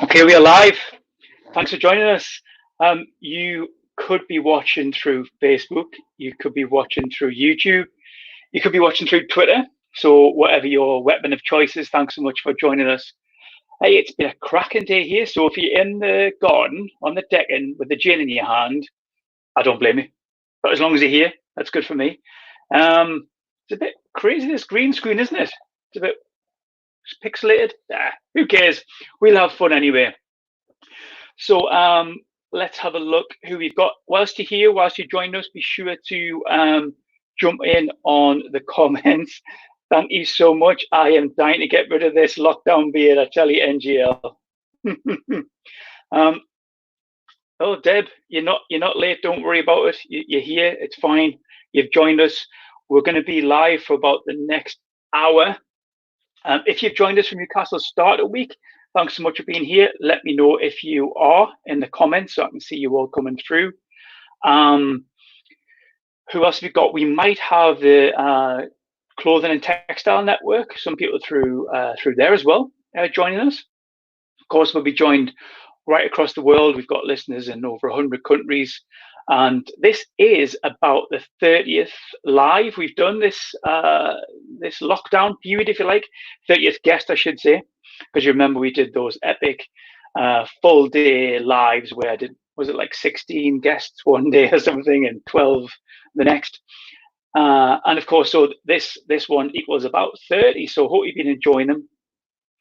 Okay, we are live. Thanks for joining us. You could be watching through Facebook. You could be watching through YouTube. You could be watching through Twitter. So whatever your weapon of choice is, thanks so much for joining us. Hey, it's been a cracking day here. So if you're in the garden, on the decking, with the gin in your hand, I don't blame you. But as long as you're here, that's good for me. It's a bit crazy, this green screen, isn't it? It's a bit pixelated. Who cares? We'll have fun anyway. So let's have a look who we've got. Whilst you're here, whilst you're joining us, be sure to jump in on the comments. Thank you so much. I am dying to get rid of this lockdown beard. I tell you, NGL. Oh, Deb, you're not late. Don't worry about it. You're here. It's fine. You've joined us. We're going to be live for about the next hour. If you've joined us from Newcastle Starter Week, thanks so much for being here. Let me know if you are in the comments so I can see you all coming through. Who else have we got? We might have the Clothing and Textile Network, some people through there as well joining us. Of course, we'll be joined right across the world. We've got listeners in over 100 countries. And this is about the 30th live. We've done this this lockdown period, if you like, 30th guest, I should say, because you remember we did those epic full day lives where I did, was it like 16 guests one day or something and 12 the next. And of course, so this one equals about 30. So hope you've been enjoying them.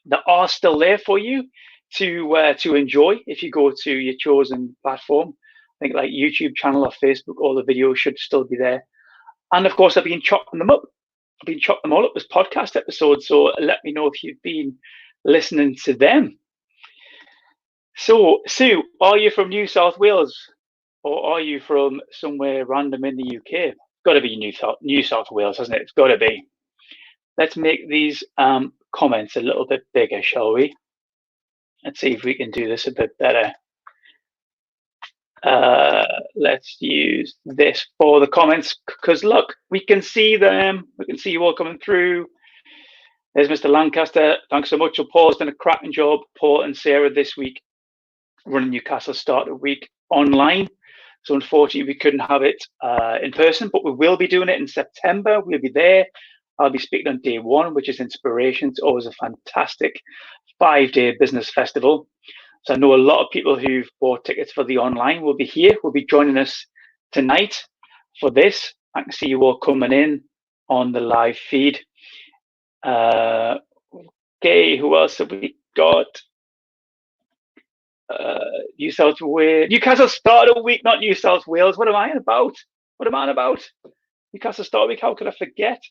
They are still there for you to enjoy if you go to your chosen platform. I think like YouTube channel or Facebook, all the videos should still be there. And of course, I've been chopping them up. I've been chopping them all up as podcast episodes. So let me know if you've been listening to them. So, Sue, are you from New South Wales or are you from somewhere random in the UK? It's got to be New South Wales, hasn't it? It's got to be. Let's make these comments a little bit bigger, shall we? Let's see if we can do this a bit better. Let's use this for the comments because look, we can see them. We can see you all coming through. There's Mr. Lancaster. Thanks so much. So Paul's done a cracking job. Paul and Sarah this week running Newcastle Starter Week online. So unfortunately, we couldn't have it in person, but we will be doing it in September. We'll be there. I'll be speaking on day one, which is Inspiration. It's always a fantastic 5-day business festival. So I know a lot of people who've bought tickets for the online will be here, will be joining us tonight for this. I can see you all coming in on the live feed. Okay, who else have we got? New South Wales, Newcastle Starter Week, not New South Wales. What am I about? What am I about? Newcastle Starter Week, how could I forget?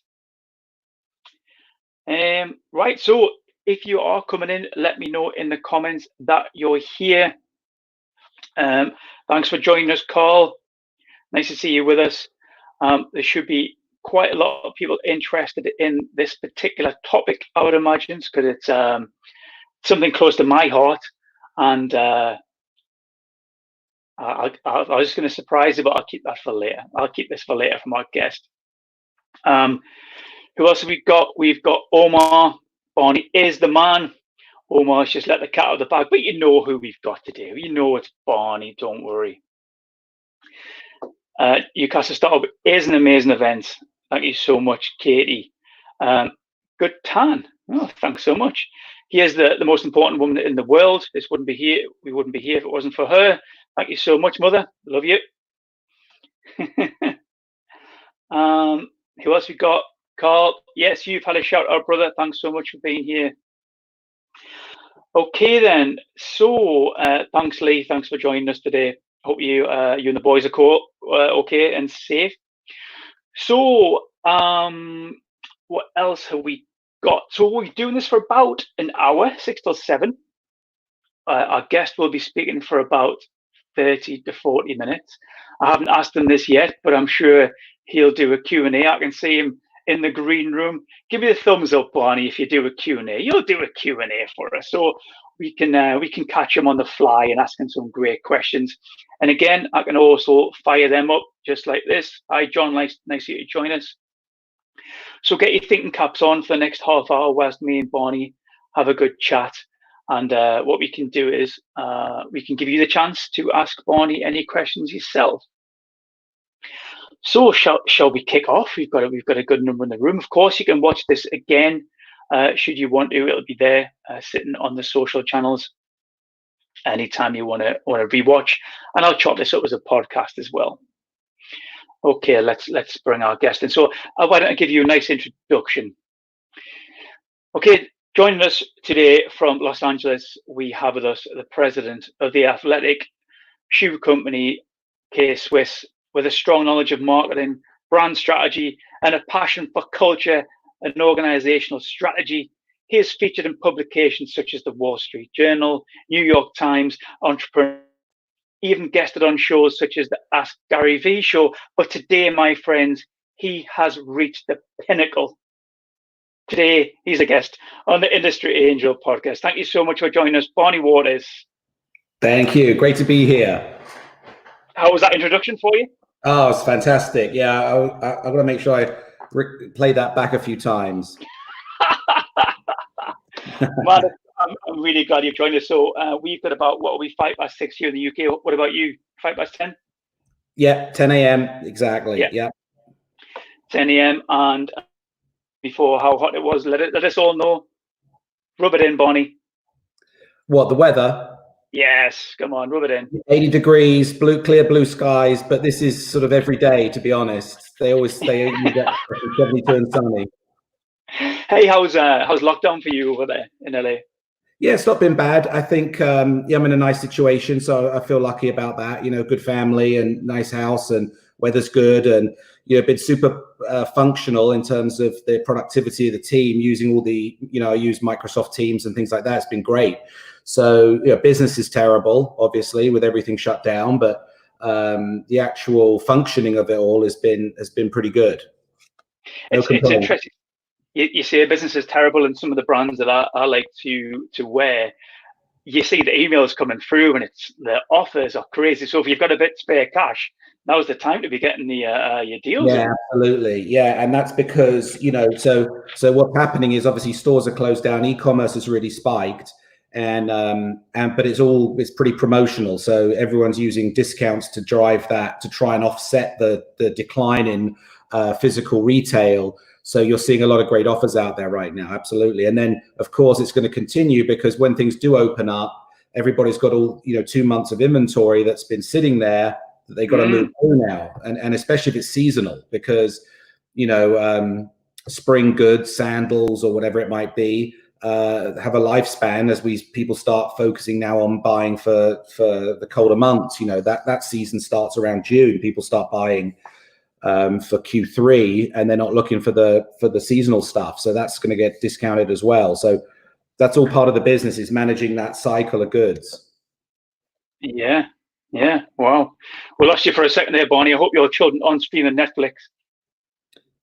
Right, so if you are coming in, let me know in the comments that you're here. Thanks for joining us, Carl. Nice to see you with us. There should be quite a lot of people interested in this particular topic, I would imagine, because it's something close to my heart. And I was just going to surprise you, but I'll keep that for later. I'll keep this for later from our guest. Who else have we got? We've got Omar. Barney is the man. Omar's just let the cat out of the bag, but you know who we've got today. You know it's Barney, don't worry. Newcastle Startup is an amazing event. Thank you so much, Katie. Good tan. Oh, thanks so much. Here's the most important woman in the world. This wouldn't be here. We wouldn't be here if it wasn't for her. Thank you so much, Mother. Love you. Who else we got? Carl, yes, you've had a shout out, brother. Thanks so much for being here. Okay, then. So, thanks, Lee. Thanks for joining us today. Hope you and the boys are okay and safe. So, what else have we got? So, we're doing this for about an hour, 6 till 7. Our guest will be speaking for about 30 to 40 minutes. I haven't asked him this yet, but I'm sure he'll do a Q&A. I can see him in the green room. Give me the thumbs up, Barney, if you do a Q&A. You'll do a Q&A for us, so we can catch him on the fly and ask him some great questions. And again, I can also fire them up just like this. Hi, John. Nice of you to join us. So get your thinking caps on for the next half hour whilst me and Barney have a good chat. And what we can do is we can give you the chance to ask Barney any questions yourself. So shall we kick off? We've got a good number in the room. Of course, you can watch this again should you want to. It'll be there sitting on the social channels anytime you want to rewatch, and I'll chop this up as a podcast as well. Okay, let's bring our guest in. So why don't I give you a nice introduction? Okay, joining us today from Los Angeles, we have with us the president of the athletic shoe company K-Swiss, with a strong knowledge of marketing, brand strategy, and a passion for culture and organizational strategy. He is featured in publications such as the Wall Street Journal, New York Times, Entrepreneur, even guested on shows such as the Ask Gary Vee show. But today, my friends, he has reached the pinnacle. Today, he's a guest on the Industry Angel podcast. Thank you so much for joining us, Barney Waters. Thank you. Great to be here. How was that introduction for you? Oh, it's fantastic. Yeah, I'm going to make sure I play that back a few times. Man, I'm really glad you've joined us. So we've got about, 5:06 here in the UK. What about you? 10:05? Yeah, 10 a.m. Exactly. Yeah. 10 a.m. And before how hot it was, let us all know. Rub it in, Barney. What, the weather? Yes, come on, rub it in. 80 degrees, clear blue skies, but this is sort of every day, to be honest. They always stay 72 and sunny. Hey, how's lockdown for you over there in LA? Yeah, it's not been bad. I think I'm in a nice situation, so I feel lucky about that. You know, good family and nice house, and weather's good, and been super functional in terms of the productivity of the team using all the I use Microsoft Teams and things like that. It's been great. So business is terrible, obviously, with everything shut down, but the actual functioning of it all has been pretty good. It's interesting. You say business is terrible, and some of the brands that I like to wear, you see the emails coming through, and it's the offers are crazy. So if you've got a bit spare cash, now's the time to be getting your deals. Yeah, absolutely. Yeah, and that's because so what's happening is obviously stores are closed down, e-commerce has really spiked, and but it's pretty promotional. So everyone's using discounts to drive that, to try and offset the decline in physical retail. So you're seeing a lot of great offers out there right now. Absolutely. And then of course it's going to continue, because when things do open up, everybody's got all 2 months of inventory that's been sitting there that they got to move through now. And especially if it's seasonal, because spring goods, sandals or whatever it might be, have a lifespan as people start focusing now on buying for the colder months. That season starts around June. People start buying for Q3, and they're not looking for the seasonal stuff, so that's going to get discounted as well. So that's all part of the business, is managing that cycle of goods. Yeah. Wow. We lost you for a second there, Barney. I hope your children aren't streaming Netflix.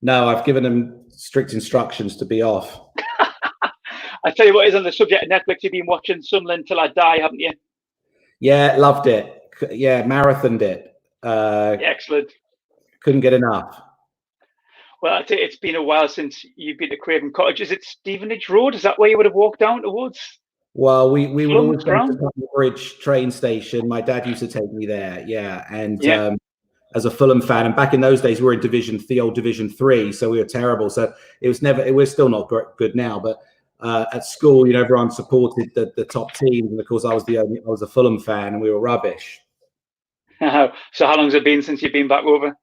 No, I've given them strict instructions to be off. I tell you what is on the subject of Netflix. You've been watching Sunderland Till I Die, haven't you? Yeah, loved it. Yeah, marathoned it. Excellent. Couldn't get enough. Well, I tell you, it's been a while since you've been to Craven Cottage. Is it Stevenage Road? Is that where you would have walked down towards? Well, we would always go to the Bridge train station. My dad used to take me there. Yeah. And as a Fulham fan, and back in those days, we were in the old Division 3, so we were terrible. So we're still not good now. But at school, everyone supported the top teams. And of course, I was a Fulham fan, and we were rubbish. So how long has it been since you've been back over?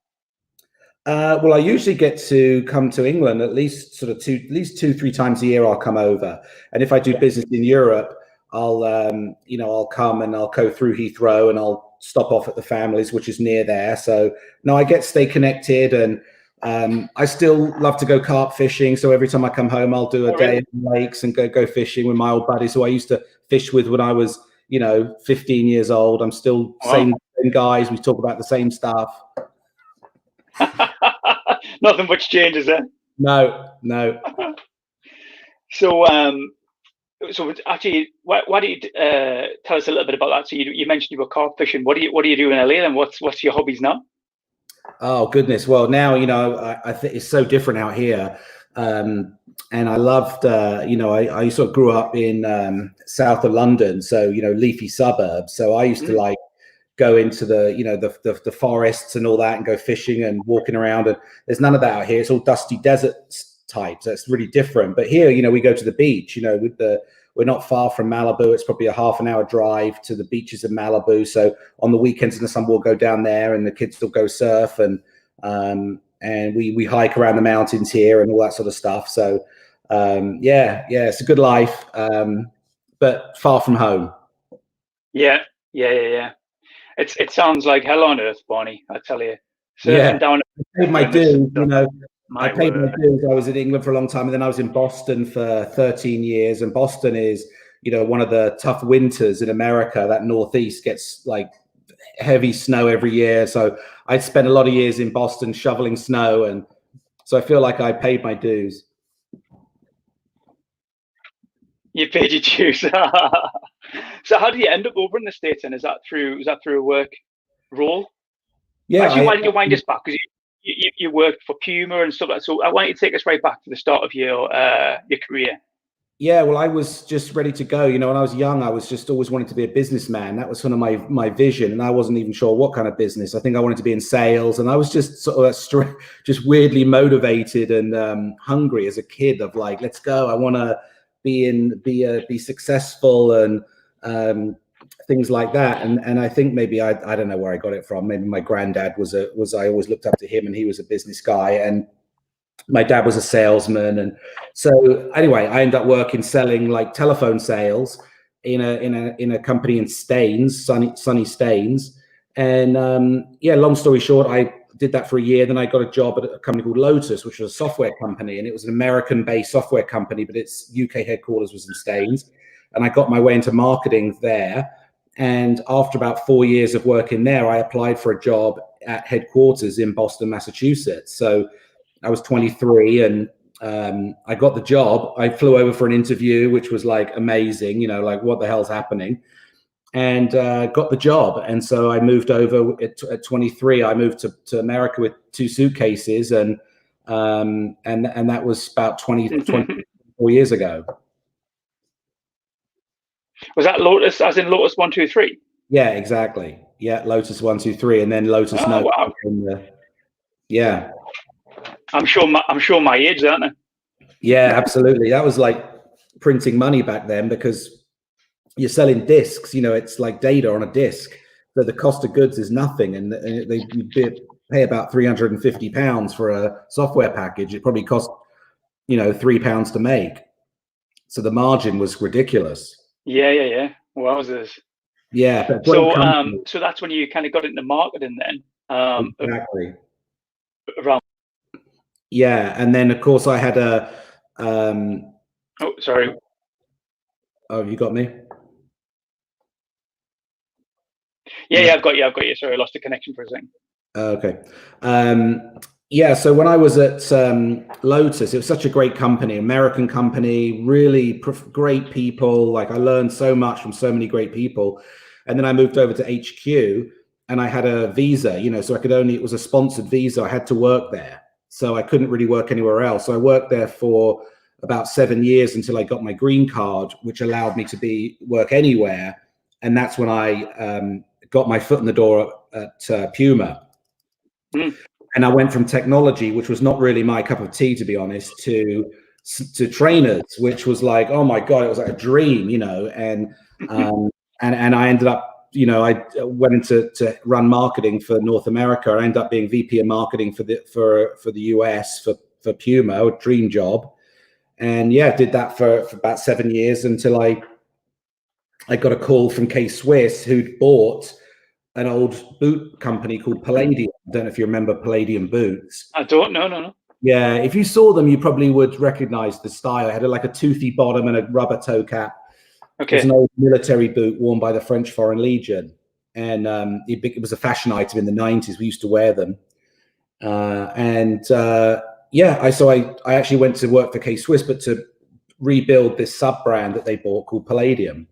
Well, I usually get to come to England at least 2-3 times a year. I'll come over, and if I do business in Europe, I'll come and I'll go through Heathrow and I'll stop off at the family's, which is near there. So no, I stay connected, and I still love to go carp fishing. So every time I come home, I'll do a day in the lakes and go fishing with my old buddies who I used to fish with when I was 15 years old. I'm still same guys. We talk about the same stuff. Nothing much changes there. No. So actually, why do you tell us a little bit about that? So you mentioned you were carp fishing. What do you do in LA then? What's your hobbies now? Oh goodness. Well, now I think it's so different out here. And I loved, I sort of grew up in south of London, so leafy suburbs. So I used to like go into the forests and all that, and go fishing and walking around. And there's none of that out here. It's all dusty desert type, so it's really different. But here, we go to the beach. We're not far from Malibu. It's probably a half an hour drive to the beaches of Malibu. So on the weekends in the summer, we'll go down there, and the kids will go surf, and we hike around the mountains here and all that sort of stuff. So it's a good life, but far from home. Yeah. It sounds like hell on earth, Barney. I tell you. Surfing down. I paid my dues. I paid my dues. I was in England for a long time, and then I was in Boston for 13 years. And Boston is, one of the tough winters in America. That Northeast gets like heavy snow every year. So I spent a lot of years in Boston shoveling snow, and so I feel like I paid my dues. You paid your dues. So how did you end up over in the States? And is that through a work role? Yeah. Actually, why don't you wind us back, because you worked for PUMA and stuff like that. So I want you to take us right back to the start of your career. Yeah, well, I was just ready to go. When I was young, I was just always wanting to be a businessman. That was sort of my vision, and I wasn't even sure what kind of business. I think I wanted to be in sales, and I was just sort of just weirdly motivated and hungry as a kid. Of like, let's go. I want to be successful and things like that. And I think maybe I don't know where I got it from. Maybe my granddad was I always looked up to him, and he was a business guy, and my dad was a salesman. And so anyway, I ended up selling like telephone sales in a company in Staines, sunny Staines. And long story short, I did that for a year. Then I got a job at a company called Lotus, which was a software company, and it was an American-based software company, but its UK headquarters was in Staines. And I got my way into marketing there. And after about 4 years of working there, I applied for a job at headquarters in Boston, Massachusetts. So I was 23, and I got the job. I flew over for an interview, which was like amazing, like what the hell's happening, and got the job. And so I moved over at 23. I moved to America with 2 suitcases, and that was about 24 years ago. Was that Lotus, as in Lotus 1, 2, 3? Yeah, exactly. Yeah, Lotus 1, 2, 3, and then Lotus. Oh, wow. Yeah. I'm sure my age, aren't I? Yeah, absolutely. That was like printing money back then, because you're selling discs. It's like data on a disc. So the cost of goods is nothing, and you pay about £350 for a software package. It probably cost £3 to make. So the margin was ridiculous. Yeah. Wowzers. Yeah. So that's when you kind of got into marketing then. Exactly. Around. Yeah, and then of course I had a. Oh, sorry. Oh, you got me? Yeah, I've got you. Sorry, I lost the connection for a second. Okay. Yeah, so when I was at Lotus, it was such a great company, American company, really great people. Like, I learned so much from so many great people. And then I moved over to HQ, and I had a visa, so it was a sponsored visa. I had to work there. So I couldn't really work anywhere else. So I worked there for about 7 years until I got my green card, which allowed me to work anywhere. And that's when I got my foot in the door at PUMA. And I went from technology, which was not really my cup of tea, to be honest, to trainers, which was like, oh my God, it was like a dream, and I ended up, I went into to run marketing for North America. I ended up being VP of marketing for the US for PUMA, a dream job. And did that for about 7 years until I got a call from K-Swiss, who'd bought an old boot company called Palladium. I don't know if you remember Palladium boots. I don't. No. Yeah, if you saw them, you probably would recognize the style. It had like a toothy bottom and a rubber toe cap. Okay. It was an old military boot worn by the French Foreign Legion, and it was a fashion item in the 90s. We used to wear them, I actually went to work for K-Swiss, but to rebuild this sub brand that they bought called Palladium.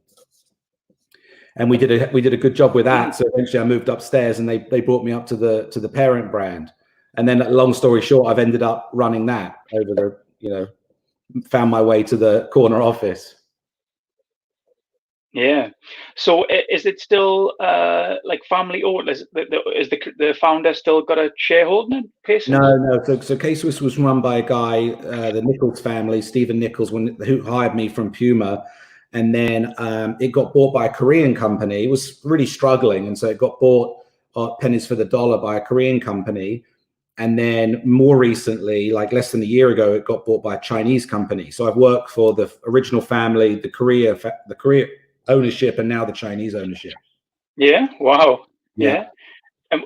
And we did a good job with that. So eventually I moved upstairs, and they brought me up to the parent brand. And then, long story short, I've ended up running that over found my way to the corner office. Yeah. So is it still like family owned? Is the founder still got a shareholding in K-Swiss? No. So K-Swiss was run by a guy, the Nichols family, Stephen Nichols, who hired me from Puma. And then it got bought by a Korean company. It was really struggling. And so it got bought pennies for the dollar by a Korean company. And then more recently, like less than a year ago, it got bought by a Chinese company. So I've worked for the original family, the Korea ownership, and now the Chinese ownership. Yeah. Wow. Yeah. And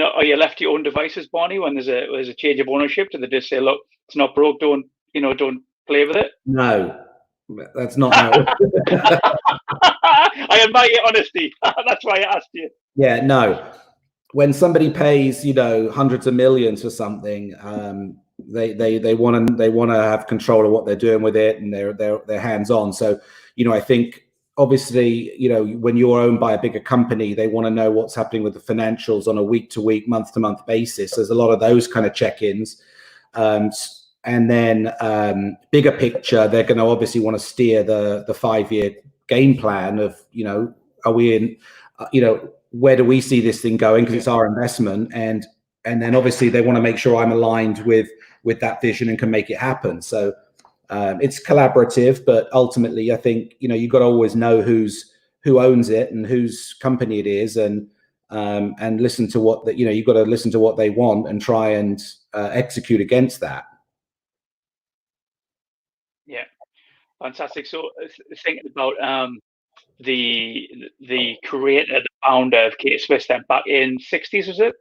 are you left to your own devices, Barney, when there's a change of ownership? Do they just say, look, it's not broke, don't play with it? No, that's not how it I admire your honesty. That's why I asked you. Yeah, no. When somebody pays, hundreds of millions for something, they want to have control of what they're doing with it, and they're hands on. So, I think obviously, when you're owned by a bigger company, they want to know what's happening with the financials on a week to week, month to month basis. There's a lot of those kind of check-ins. And then bigger picture, they're going to obviously want to steer the 5-year game plan of, are we in, where do we see this thing going? Because it's our investment. And then obviously they want to make sure I'm aligned with that vision and can make it happen. So it's collaborative, but ultimately I think, you've got to always know who owns it and whose company it is, and listen to what that, you've got to listen to what they want and try and execute against that. Yeah, fantastic. So thinking about the creator, the founder of K-Swiss, then back in '60s, was it?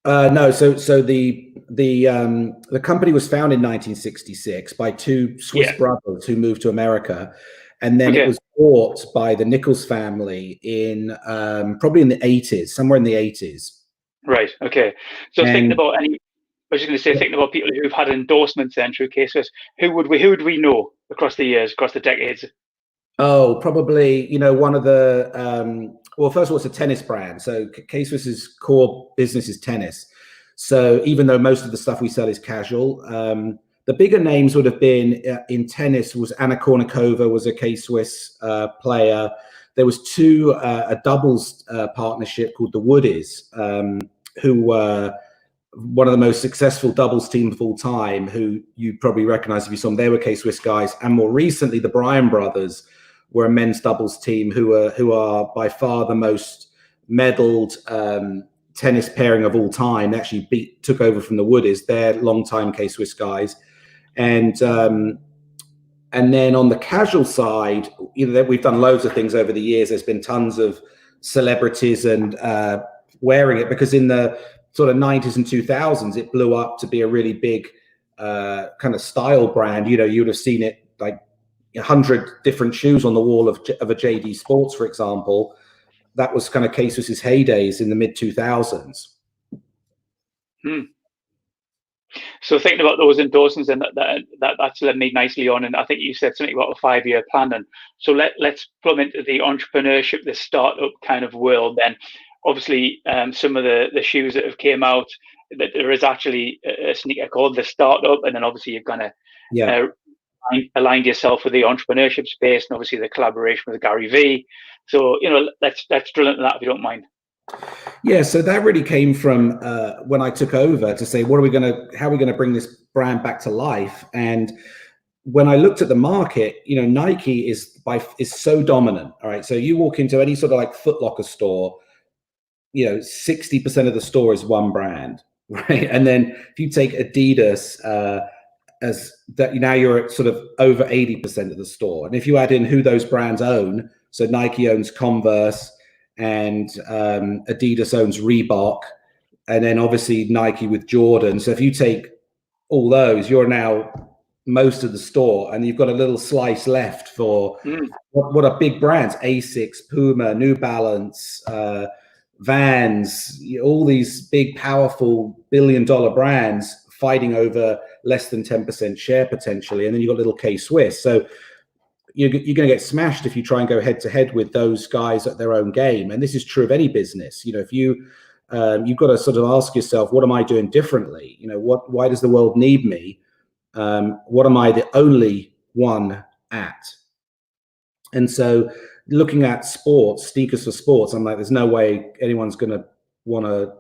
No, so the company was founded in 1966 by two Swiss brothers who moved to America, and then it was bought by the Nichols family in probably in the '80s, somewhere in the '80s. Right. Okay. So thinking about thinking about people who've had endorsements then through K-Swiss, who would we know across the years, across the decades? Oh, probably, one of the, well, first of all, it's a tennis brand. So K-Swiss's core business is tennis. So even though most of the stuff we sell is casual, the bigger names would have been in tennis was Anna Kournikova was a K-Swiss player. There was a doubles partnership called the Woodies, who were one of the most successful doubles team of all time, who you probably recognize if you saw them. They were K-Swiss guys. And more recently, the Bryan brothers were a men's doubles team who are by far the most medaled tennis pairing of all time. They actually took over from the Woodies. They're longtime K-Swiss guys. And then on the casual side, we've done loads of things over the years. There's been tons of celebrities and wearing it, because in the sort of '90s and 2000s, it blew up to be a really big kind of style brand. You would have seen it like 100 different shoes on the wall of a JD Sports, for example. That was kind of K-Swiss's heydays in the mid 2000s. So thinking about those endorsements, and that's led me nicely on. And I think you said something about a 5-year plan. And so let's plumb into the entrepreneurship, the startup kind of world. Then obviously some of the shoes that have came out, that there is actually a sneaker called the Startup, and then obviously you've kind of aligned yourself with the entrepreneurship space, and obviously the collaboration with Gary Vee. So let's drill into that if you don't mind. Yeah, so that really came from when I took over to say, how are we going to bring this brand back to life? And when I looked at the market, Nike is so dominant. All right, so you walk into any sort of like Foot Locker store, 60% of the store is one brand, right? And then if you take Adidas as that, now you're at sort of over 80% of the store. And if you add in who those brands own, so Nike owns Converse, and Adidas owns Reebok, and then obviously Nike with Jordan. So if you take all those, you're now most of the store, and you've got a little slice left for what are big brands: Asics, Puma, New Balance, Vans, all these big, powerful billion-dollar brands fighting over less than 10% share potentially. And then you've got little K-Swiss. So you're going to get smashed if you try and go head to head with those guys at their own game. And this is true of any business. If you've got to sort of ask yourself, what am I doing differently? Why does the world need me? What am I the only one at? And so looking at sports, sneakers for sports, I'm like, there's no way anyone's going to want to,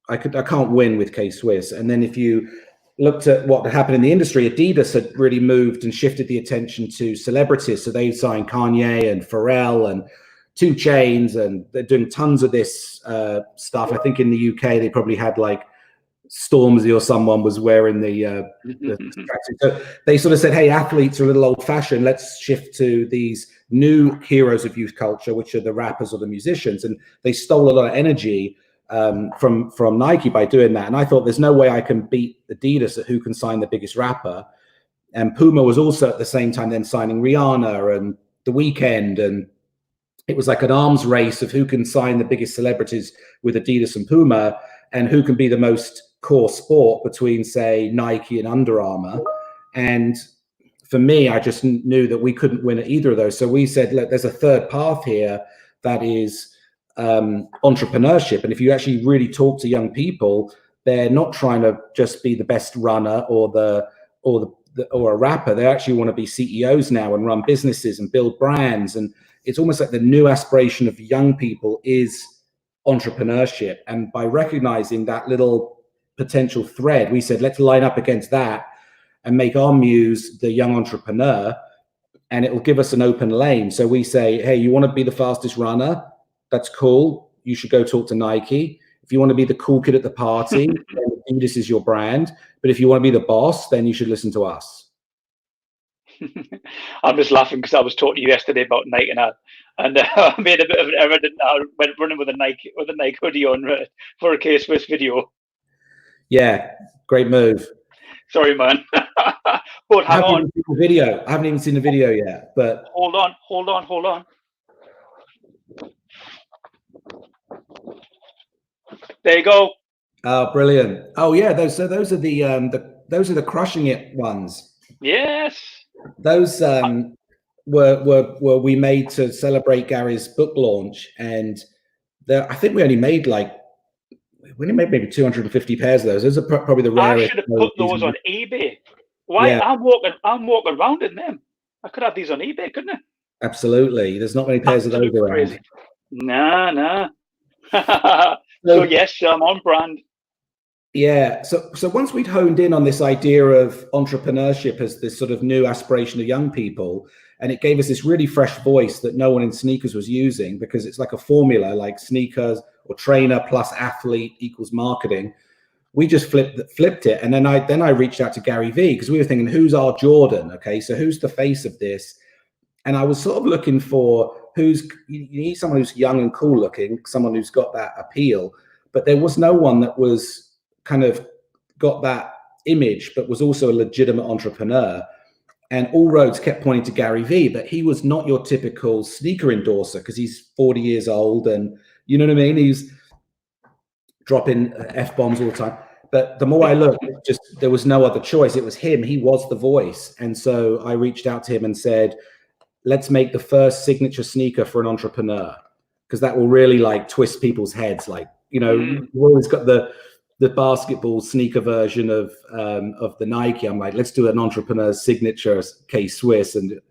I can't win with K-Swiss. And then if you looked at what happened in the industry, Adidas had really moved and shifted the attention to celebrities. So they signed Kanye and Farrar and 2 Chainz, and they're doing tons of this stuff. I think in the UK, they probably had like Stormzy or someone was wearing the so they sort of said, hey, athletes are a little old fashioned. Let's shift to these new heroes of youth culture, which are the rappers or the musicians. And they stole a lot of energy from Nike by doing that. And I thought, there's no way I can beat Adidas at who can sign the biggest rapper. And Puma was also at the same time then signing Rihanna and The Weeknd, and it was like an arms race of who can sign the biggest celebrities with Adidas and Puma, and who can be the most core sport between, say, Nike and Under Armour. And for me, I just knew that we couldn't win at either of those. So we said, look, there's a third path here that is entrepreneurship. And if you actually really talk to young people, they're not trying to just be the best runner or a rapper. They actually want to be CEOs now and run businesses and build brands. And it's almost like the new aspiration of young people is entrepreneurship. And by recognizing that little potential thread, we said, let's line up against that and make our muse the young entrepreneur, and it will give us an open lane. So we say, hey, you want to be the fastest runner? That's cool. You should go talk to Nike. If you want to be the cool kid at the party, then this is your brand. But if you want to be the boss, then you should listen to us. I'm just laughing because I was talking to you yesterday about Nike, and I made a bit of an error. I went running with a Nike hoodie on for a K-Swiss video. Yeah, great move. Sorry, man. But hang on. I haven't even seen the video yet. But hold on. There you go. Oh, brilliant! Oh, yeah. Those are the crushing it ones. Yes. Those were we made to celebrate Gary's book launch, and I think we only made maybe 250 pairs of those. Those are probably the rarest. I should have put those on eBay. Why? Yeah. I'm walking around in them. I could have these on eBay, couldn't I? Absolutely. There's not many pairs of those around. Crazy. Nah. So yes, I'm on brand. Yeah. So once we'd honed in on this idea of entrepreneurship as this sort of new aspiration of young people, and it gave us this really fresh voice that no one in sneakers was using, because it's like a formula, like sneakers or trainer plus athlete equals marketing. We just flipped it. And then I reached out to Gary Vee, because we were thinking, who's our Jordan? Okay, so who's the face of this? And I was sort of looking for you need someone who's young and cool looking, someone who's got that appeal. But there was no one that was kind of got that image, but was also a legitimate entrepreneur. And all roads kept pointing to Gary Vee, but he was not your typical sneaker endorser, because he's 40 years old, and you know what I mean? He's dropping F-bombs all the time. But the more I looked, there was no other choice. It was him. He was the voice. And so I reached out to him and said, let's make the first signature sneaker for an entrepreneur, because that will really twist people's heads. You've always got the basketball sneaker version of the Nike. I'm like, let's do an entrepreneur's signature K-Swiss, and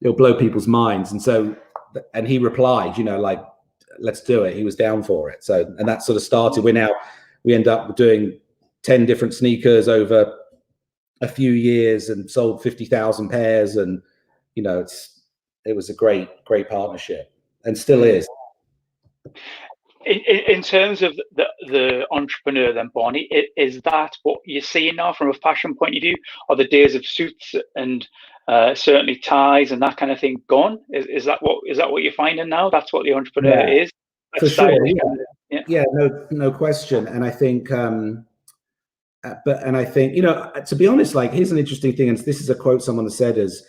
it'll blow people's minds. And he replied, let's do it. He was down for it. So, and that sort of started. We end up doing 10 different sneakers over a few years and sold 50,000 pairs. And, it was a great partnership, and still is. In terms of the entrepreneur, then, Barney, is that what you're seeing now from a fashion point of view? Are the days of suits and certainly ties and that kind of thing gone? Is that what you're finding now? That's what the entrepreneur is. For sure. Yeah. No question. And I think, to be honest, here's an interesting thing, and this is a quote someone said, is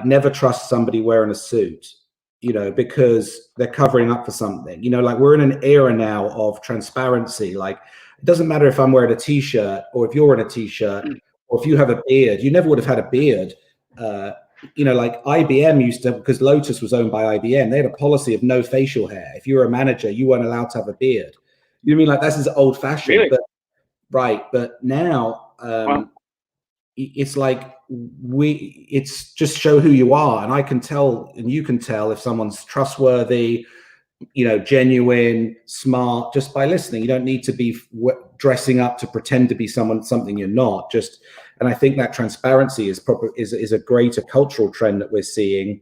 never trust somebody wearing a suit, because they're covering up for something. We're in an era now of transparency. It doesn't matter if I'm wearing a t-shirt or if you're wearing a t-shirt or if you have a beard. You never would have had a beard. IBM used to, because Lotus was owned by IBM, they had a policy of no facial hair. If you were a manager, you weren't allowed to have a beard. You know what I mean? This is old fashioned, really? But now, wow. It's it's just show who you are. And I can tell, and you can tell if someone's trustworthy, genuine, smart, just by listening. You don't need to be dressing up to pretend to be something you're not. And I think that transparency is a greater cultural trend that we're seeing,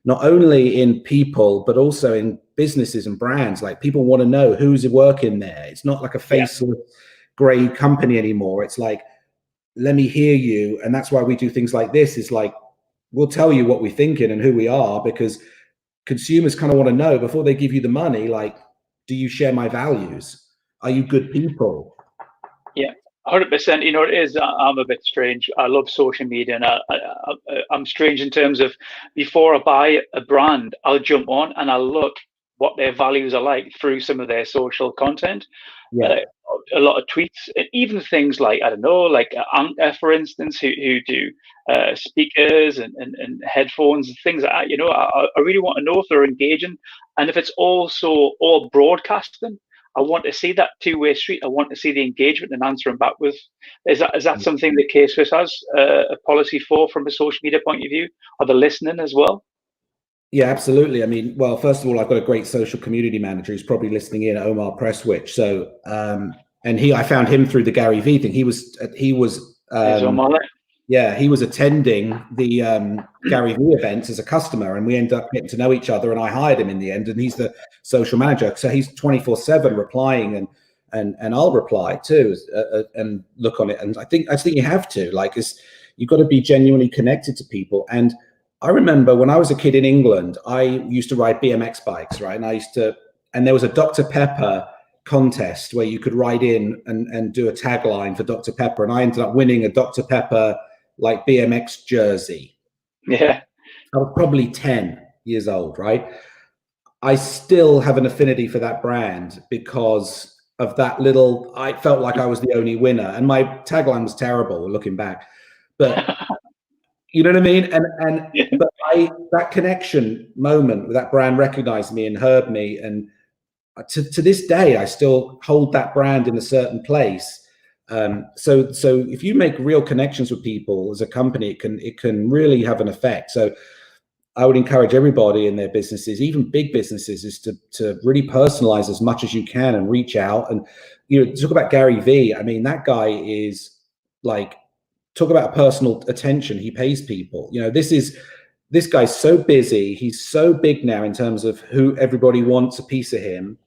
not only in people, but also in businesses and brands. Like, people want to know who's working there. It's not like a faceless gray company anymore. It's like, let me hear you. And that's why we do things like this, is like, we'll tell you what we're thinking and who we are, because consumers kind of want to know before they give you the money, like, do you share my values? Are you good people? Yeah, 100%. It is, I'm a bit strange. I love social media, and I'm strange in terms of, before I buy a brand, I'll jump on and I'll look what their values are like through some of their social content. A lot of tweets, and even things like, I don't know, like Anchor, for instance, who do speakers and headphones and things like that. I really want to know if they're engaging, and if it's also all broadcasting. I want to see that two-way street. I want to see the engagement and answering back with. Is that something that K-Swiss has a policy for, from a social media point of view? Are they listening as well? Yeah, absolutely. I mean, well, first of all, I've got a great social community manager who's probably listening in, Omar Presswich. So, and I found him through the Gary Vee thing. He was attending the Gary Vee events as a customer, and we ended up getting to know each other, and I hired him in the end, and he's the social manager. So he's 24/7 replying, and I'll reply too, and look on it. And I think you have to, like, you've got to be genuinely connected to people. And I remember when I was a kid in England, I used to ride BMX bikes, right? And there was a Dr. Pepper contest where you could write in and do a tagline for Dr. Pepper, and I ended up winning a Dr. Pepper like BMX jersey. Yeah, I was probably 10 years old, right? I still have an affinity for that brand because of that little. I felt like I was the only winner, and my tagline was terrible looking back, but you know what I mean? And but that connection moment where that brand recognized me and heard me, and to this day, I still hold that brand in a certain place. So if you make real connections with people as a company, it can really have an effect. So I would encourage everybody in their businesses, even big businesses, is to really personalize as much as you can and reach out. And talk about Gary Vee. I mean, that guy is like, talk about personal attention. He pays people. This guy's so busy. He's so big now in terms of who everybody wants a piece of him.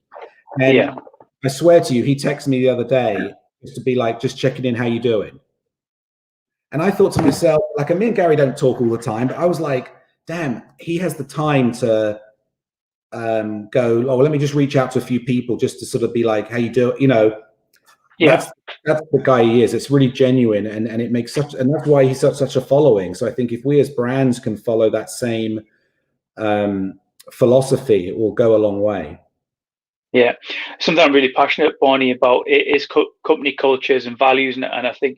And I swear to you, he texted me the other day just to be like, just checking in, how you doing? And I thought to myself, like, me and Gary don't talk all the time, but I was like, damn, he has the time to go, oh, let me just reach out to a few people just to sort of be like, how you doing? That's the guy he is. It's really genuine, and it makes and that's why he's such a following. So I think if we as brands can follow that same philosophy, it will go a long way. Yeah, something I'm really passionate, Barney, about is company cultures and values, and I think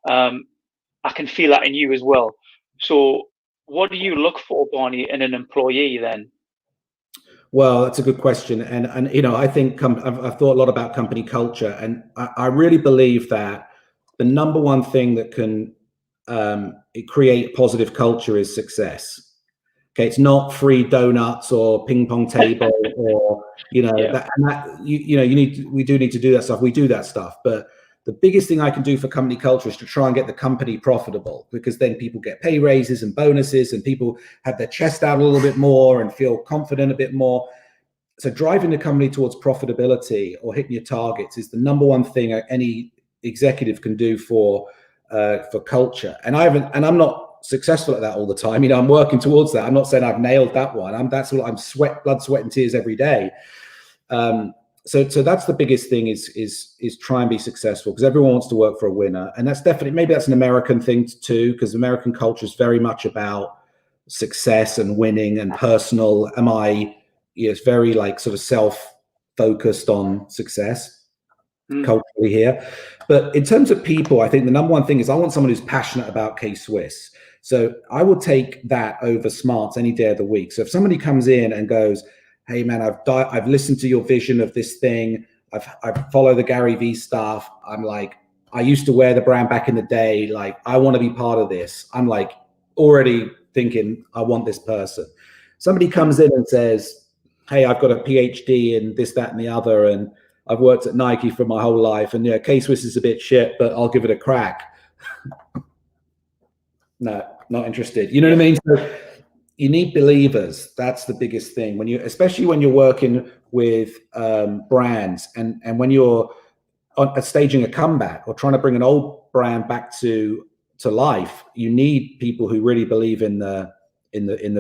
I can feel that in you as well. So what do you look for, Barney, in an employee then? Well, that's a good question. And I think I've thought a lot about company culture, and I really believe that the number one thing that can create positive culture is success. Okay, it's not free donuts or ping pong table or we do need to do that stuff. We do that stuff, but the biggest thing I can do for company culture is to try and get the company profitable, because then people get pay raises and bonuses, and people have their chest out a little bit more and feel confident a bit more. So driving the company towards profitability or hitting your targets is the number one thing any executive can do for culture. And I'm not successful at that all the time. I'm working towards that. I'm not saying I've nailed that one. I'm blood, sweat, and tears every day. So that's the biggest thing is try and be successful, because everyone wants to work for a winner. And that's definitely, maybe that's an American thing too, because American culture is very much about success and winning and personal. It's very like sort of self-focused on success culturally here. But in terms of people, I think the number one thing is I want someone who's passionate about K-Swiss. So I will take that over smarts any day of the week. So if somebody comes in and goes, hey man, I've listened to your vision of this thing, I've followed the Gary Vee stuff, I'm like, I used to wear the brand back in the day. Like, I want to be part of this. I'm like already thinking, I want this person. Somebody comes in and says, hey, I've got a PhD in this, that, and the other, and I've worked at Nike for my whole life, and K-Swiss is a bit shit, but I'll give it a crack. No, not interested. You know what I mean? So you need believers. That's the biggest thing when especially when you're working with brands, and when you're staging a comeback or trying to bring an old brand back to life. You need people who really believe in the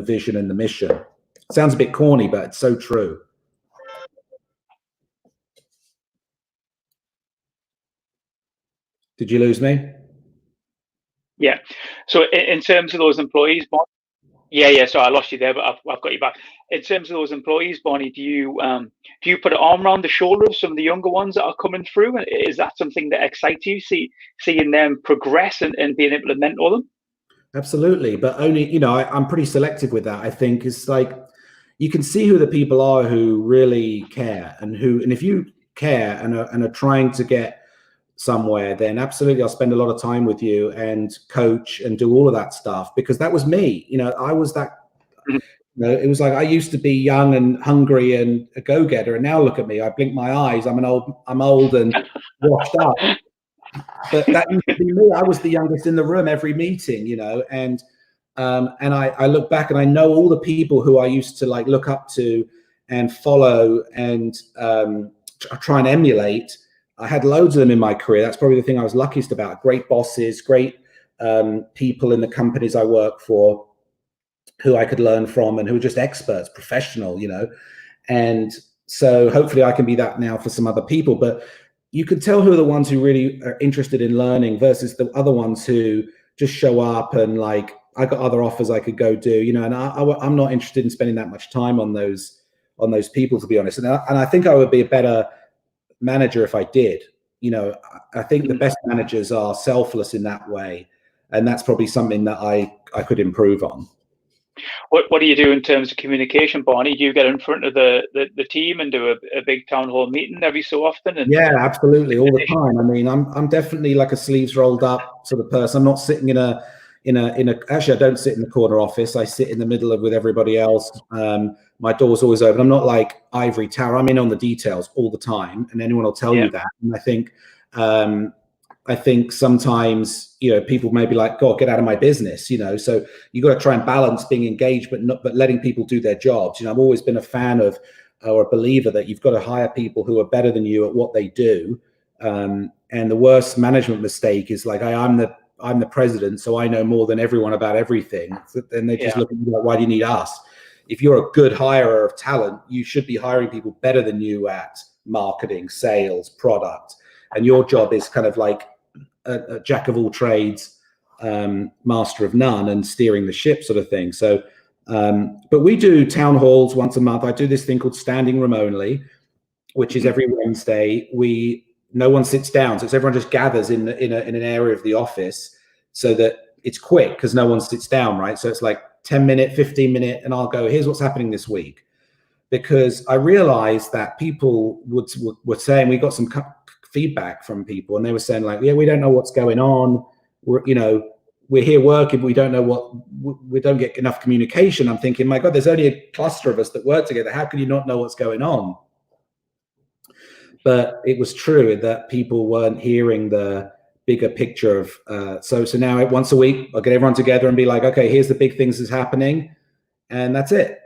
vision and the mission. It sounds a bit corny, but it's so true. Did you lose me? Yeah. So in terms of those employees, yeah. So I lost you there, but I've got you back. In terms of those employees, Barney, do you put an arm around the shoulder of some of the younger ones that are coming through? Is that something that excites you? Seeing them progress and being able to mentor them? Absolutely, but only, I'm pretty selective with that. I think it's like you can see who the people are who really care, and if you care and are trying to get somewhere, then absolutely I'll spend a lot of time with you and coach and do all of that stuff, because that was me. I was that. It was like I used to be young and hungry and a go-getter, and now look at me. I blink my eyes. I'm old and washed up. But that used to be me. I was the youngest in the room every meeting, and I look back and I know all the people who I used to like look up to and follow and try and emulate. I had loads of them in my career. That's probably the thing I was luckiest about. Great bosses, great people in the companies I work for who I could learn from and who are just experts, professional, and so hopefully I can be that now for some other people. But you can tell who are the ones who really are interested in learning versus the other ones who just show up and like, I got other offers I could go do, and I'm not interested in spending that much time on those people, to be honest. And I think I would be a better manager if I did. I think the best managers are selfless in that way, and that's probably something that I could improve on. What do you do in terms of communication, Barney? Do you get in front of the team and do a big town hall meeting every so often? Yeah, absolutely, all the time. I mean, I'm definitely like a sleeves rolled up sort of person. I'm not sitting in a actually, I don't sit in the corner office. I sit in the middle with everybody else. My door's always open. I'm not like ivory tower. I'm in on the details all the time, and anyone will tell you that. And I think sometimes, people may be like, God, get out of my business, so you got to try and balance being engaged, but letting people do their jobs. I've always been a fan of, or a believer that you've got to hire people who are better than you at what they do. And the worst management mistake is like, I'm the president, so I know more than everyone about everything. And they just look at you like, why do you need us? If you're a good hirer of talent, you should be hiring people better than you at marketing, sales, product. And your job is kind of like a jack of all trades, master of none, and steering the ship sort of thing. So, but we do town halls once a month. I do this thing called standing room only, which is every Wednesday. No one sits down, so everyone just gathers in an area of the office, so that it's quick because no one sits down, right? So it's like 10-minute, 15-minute, and I'll go, here's what's happening this week. Because I realized that people were saying, we got some feedback from people, and they were saying like, yeah, we don't know what's going on. We're here working, but we don't get enough communication. I'm thinking, my God, there's only a cluster of us that work together. How can you not know what's going on? But it was true that people weren't hearing the bigger picture of, so now once a week, I'll get everyone together and be like, okay, here's the big things that's happening. And that's it.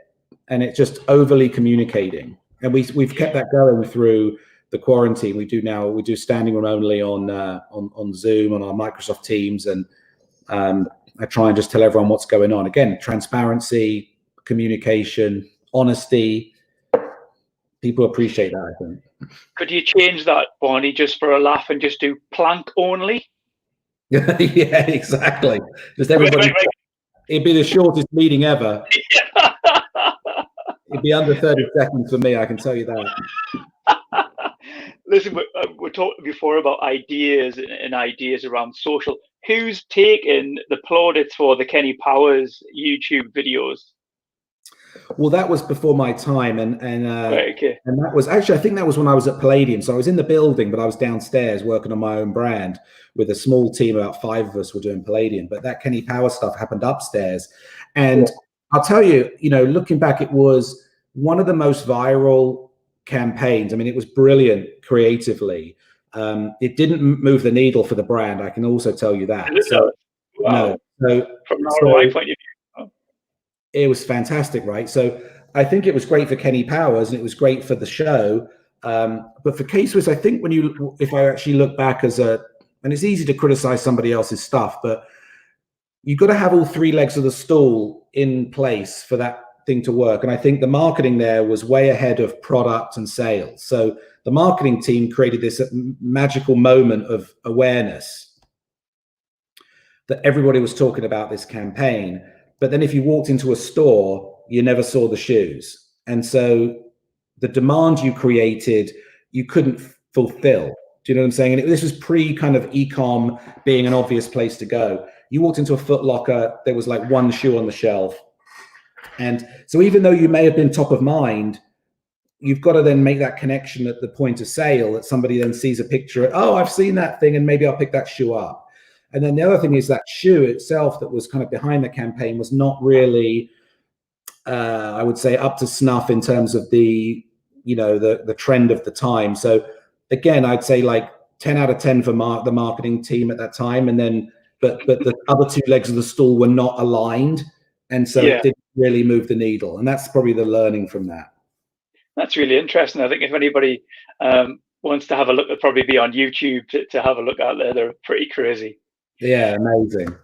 And it's just overly communicating. And we've kept that going through the quarantine. We do standing room only on Zoom, on our Microsoft Teams. And I try and just tell everyone what's going on. Again, transparency, communication, honesty. People appreciate that, I think. Could you change that, Barney, just for a laugh and just do plank only? Yeah, exactly. Just everybody. It'd be the shortest meeting ever. It'd be under 30 seconds for me, I can tell you that. Listen, we're talking before about ideas and ideas around social. Who's taken the plaudits for the Kenny Powers YouTube videos? Well, that was before my time, and Right, okay. and that was actually, I think that was when I was at Palladium. So I was in the building, but I was downstairs working on my own brand with a small team. About 5 of us were doing Palladium, but that Kenny Power stuff happened upstairs. And I'll tell you, looking back, it was one of the most viral campaigns. I mean, it was brilliant creatively. It didn't move the needle for the brand. I can also tell you that. So, wow. No. From an ROI point of view. It was fantastic, right? So I think it was great for Kenny Powers and it was great for the show. But for K-Swiss, I think if I actually look back and it's easy to criticize somebody else's stuff, but you've got to have all 3 legs of the stool in place for that thing to work. And I think the marketing there was way ahead of product and sales. So the marketing team created this magical moment of awareness that everybody was talking about this campaign. But then if you walked into a store, you never saw the shoes. And so the demand you created, you couldn't fulfill. Do you know what I'm saying? And this was pre kind of e-com being an obvious place to go. You walked into a Foot Locker, there was like 1 shoe on the shelf. And so even though you may have been top of mind, you've got to then make that connection at the point of sale that somebody then sees a picture. Oh, I've seen that thing and maybe I'll pick that shoe up. And then the other thing is that shoe itself that was kind of behind the campaign was not really, I would say, up to snuff in terms of the trend of the time. So again, I'd say like 10 out of 10 for the marketing team at that time. And then, but the other 2 legs of the stool were not aligned. And so it didn't really move the needle. And that's probably the learning from that. That's really interesting. I think if anybody wants to have a look, it'll probably be on YouTube to have a look out there. They're pretty crazy. Yeah, amazing.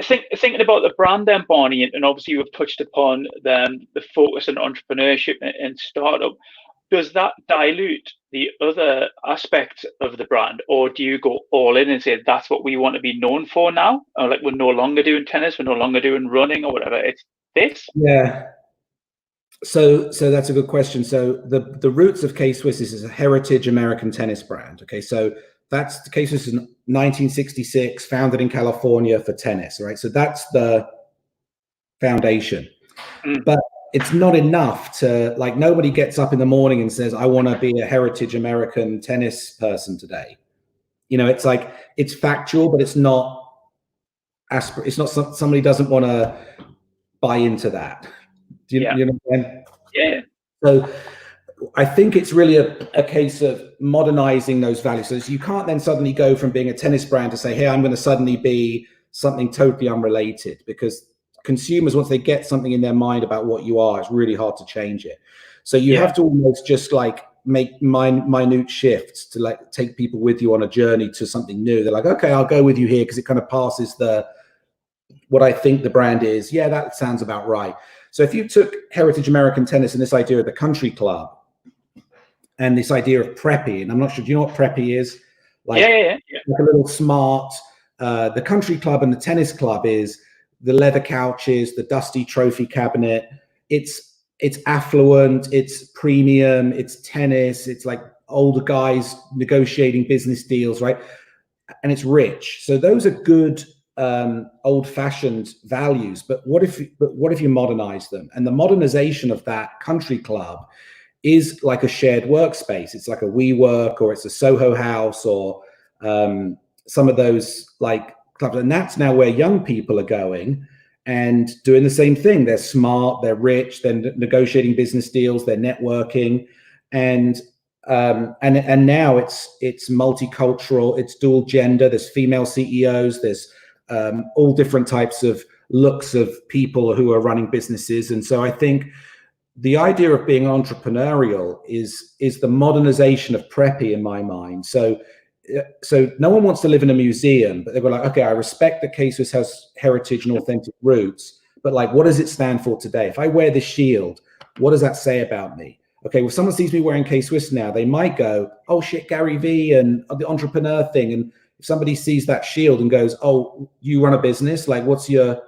Thinking about the brand then, Barney, and obviously you've touched upon the focus on entrepreneurship and startup. Does that dilute the other aspects of the brand, or do you go all in and say that's what we want to be known for now? Or like we're no longer doing tennis, we're no longer doing running or whatever. It's this. Yeah. So that's a good question. So the roots of K-Swiss is a heritage American tennis brand. Okay, so that's the K-Swiss is 1966, founded in California for tennis, right? So that's the foundation. But it's not enough to, like, nobody gets up in the morning and says, I want to be a heritage American tennis person today. It's like, it's factual, but it's not, it's not somebody doesn't want to buy into that. Do you know what I mean? Yeah. So I think it's really a case of modernizing those values. So you can't then suddenly go from being a tennis brand to say, hey, I'm going to suddenly be something totally unrelated, because consumers, once they get something in their mind about what you are, it's really hard to change it. So you have to almost just like make minute shifts to like take people with you on a journey to something new. They're like, okay, I'll go with you here because it kind of passes what I think the brand is. Yeah, that sounds about right. So if you took heritage American tennis and this idea of the country club and this idea of preppy, and I'm not sure, do you know what preppy is? Like, like a little smart, the country club and the tennis club is the leather couches, the dusty trophy cabinet. It's affluent, it's premium, it's tennis, it's like older guys negotiating business deals, right? And it's rich. So those are good old-fashioned values. But what if you modernize them? And the modernization of that country club is like a shared workspace. It's like a WeWork, or it's a Soho House, or some of those like clubs. And that's now where young people are going and doing the same thing. They're smart, they're rich, they're negotiating business deals, they're networking, and now it's multicultural, it's dual gender. There's female CEOs, there's all different types of looks of people who are running businesses. And so I think the idea of being entrepreneurial is the modernization of preppy in my mind. So no one wants to live in a museum, but they were like, okay, I respect that K-Swiss has heritage and authentic roots, but like, what does it stand for today? If I wear this shield, what does that say about me? Okay, well, someone sees me wearing K-Swiss now, they might go, oh shit, Gary Vee and the entrepreneur thing. And if somebody sees that shield and goes, oh, you run a business, like what's your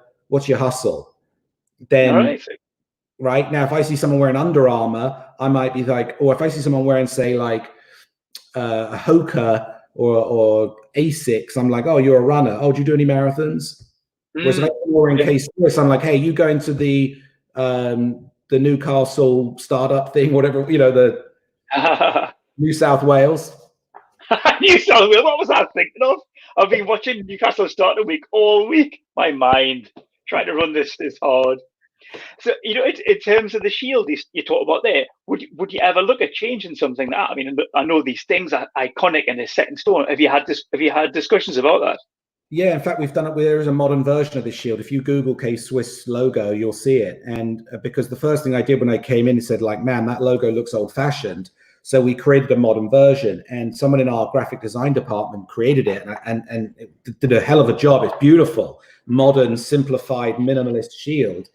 hustle? Then, right now, if I see someone wearing Under Armour, I might be like, or if I see someone wearing, say, like a Hoka or Asics, I'm like, oh, you're a runner. Oh, do you do any marathons? Whereas if I'm wearing K-Swiss, I'm like, hey, you go into the Newcastle startup thing, whatever, the New South Wales. New South Wales, what was I thinking of? I've been watching Newcastle Startup Week all week. My mind trying to run this is hard. So, in terms of the shield you talk about there, would you ever look at changing something like that? I mean, I know these things are iconic and they're set in stone. Have you had discussions about that? Yeah, in fact, we've done it. There is a modern version of this shield. If you Google K-Swiss logo, you'll see it. And because the first thing I did when I came in, said like, man, that logo looks old fashioned. So we created a modern version, and someone in our graphic design department created it and it did a hell of a job. It's beautiful, modern, simplified, minimalist shield.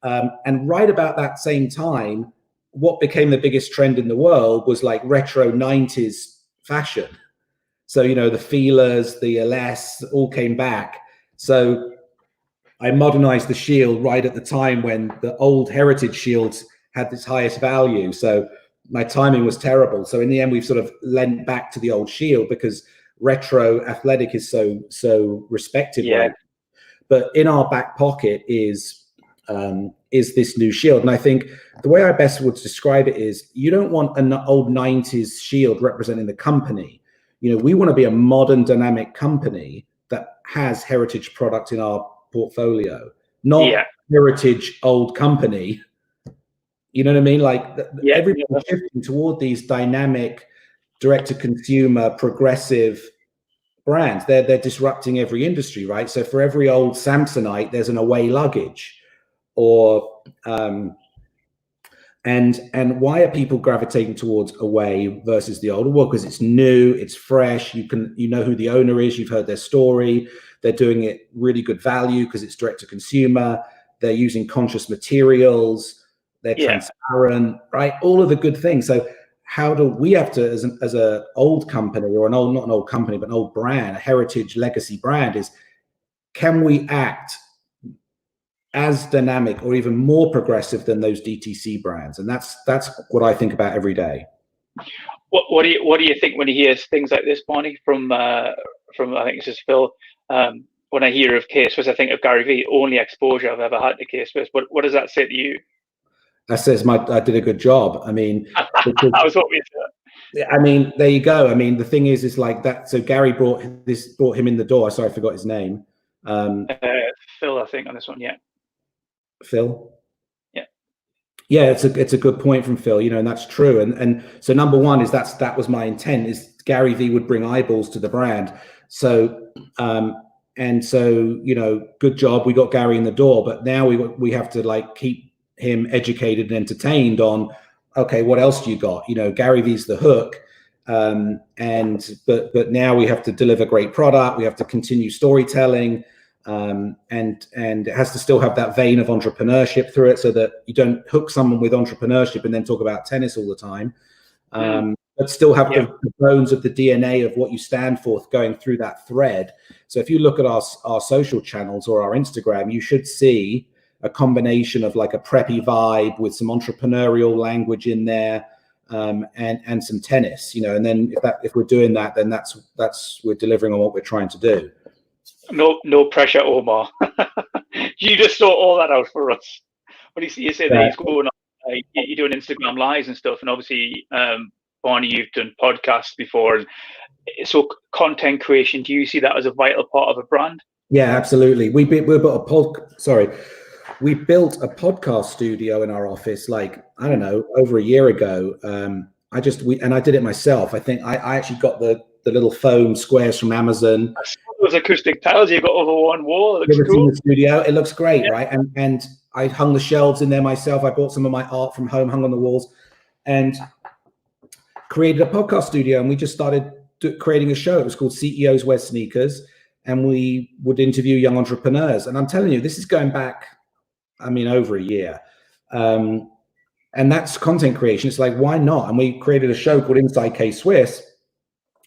And right about that same time, what became the biggest trend in the world was like retro 90s fashion. So, the feelers, the LS all came back. So I modernized the shield right at the time when the old heritage shields had its highest value. So my timing was terrible. So in the end, we've sort of lent back to the old shield because retro athletic is so respected. Yeah. Right? But in our back pocket is this new shield. And I think the way I best would describe it is you don't want an old 90s shield representing the company. We want to be a modern, dynamic company that has heritage product in our portfolio, not heritage old company. You know what I mean? Like everybody's shifting toward these dynamic, direct-to-consumer, progressive brands. They're disrupting every industry, right? So for every old Samsonite, there's an away luggage, or and why are people gravitating towards away versus the older? Well, because it's new, it's fresh. You know who the owner is. You've heard their story. They're doing it really good value because it's direct to consumer. They're using conscious materials. They're transparent, right? All of the good things. So how do we have to, as a old company, or not an old company, but an old brand, a heritage legacy brand, is can we act as dynamic or even more progressive than those DTC brands? And that's what I think about every day. What do you think when you hear things like this, Barney, from I think it's just Phil? When I hear of K-Swiss, I think of Gary Vee. Only exposure I've ever had to K-Swiss. What does that say to you? That says I did a good job. I mean, I was hoping to. I mean, there you go. I mean, the thing is like that. So Gary brought him in the door. Sorry, I forgot his name. Phil, I think, on this one. Yeah. Phil. Yeah, it's a good point from Phil, and that's true. And so number one is that was my intent, is Gary Vee would bring eyeballs to the brand. So good job, we got Gary in the door, but now we have to like keep him educated and entertained on, okay, what else do you got? Gary Vee's the hook. But now we have to deliver great product. We have to continue storytelling. And it has to still have that vein of entrepreneurship through it, so that you don't hook someone with entrepreneurship and then talk about tennis all the time, but still have the bones of the DNA of what you stand for going through that thread. So if you look at our social channels or our Instagram, you should see a combination of like a preppy vibe with some entrepreneurial language in there, and some tennis, and then if we're doing that, then that's we're delivering on what we're trying to do. No pressure, Omar. You just sort all that out for us. When you say that he's going on, you're doing Instagram lives and stuff, and obviously, Barney, you've done podcasts before, and so content creation. Do you see that as a vital part of a brand? Yeah, absolutely. We built a podcast studio in our office, like, I don't know, over a year ago. I did it myself. I think I actually got the little foam squares from Amazon. Those acoustic tiles you've got over one wall. It looks cool. In the studio, it looks great, right? And I hung the shelves in there myself. I bought some of my art from home, hung on the walls, and created a podcast studio. And we just started creating a show. It was called CEOs Wear Sneakers, and we would interview young entrepreneurs. And I'm telling you, this is going back, over a year. And that's content creation. It's like, why not? And we created a show called Inside K-Swiss,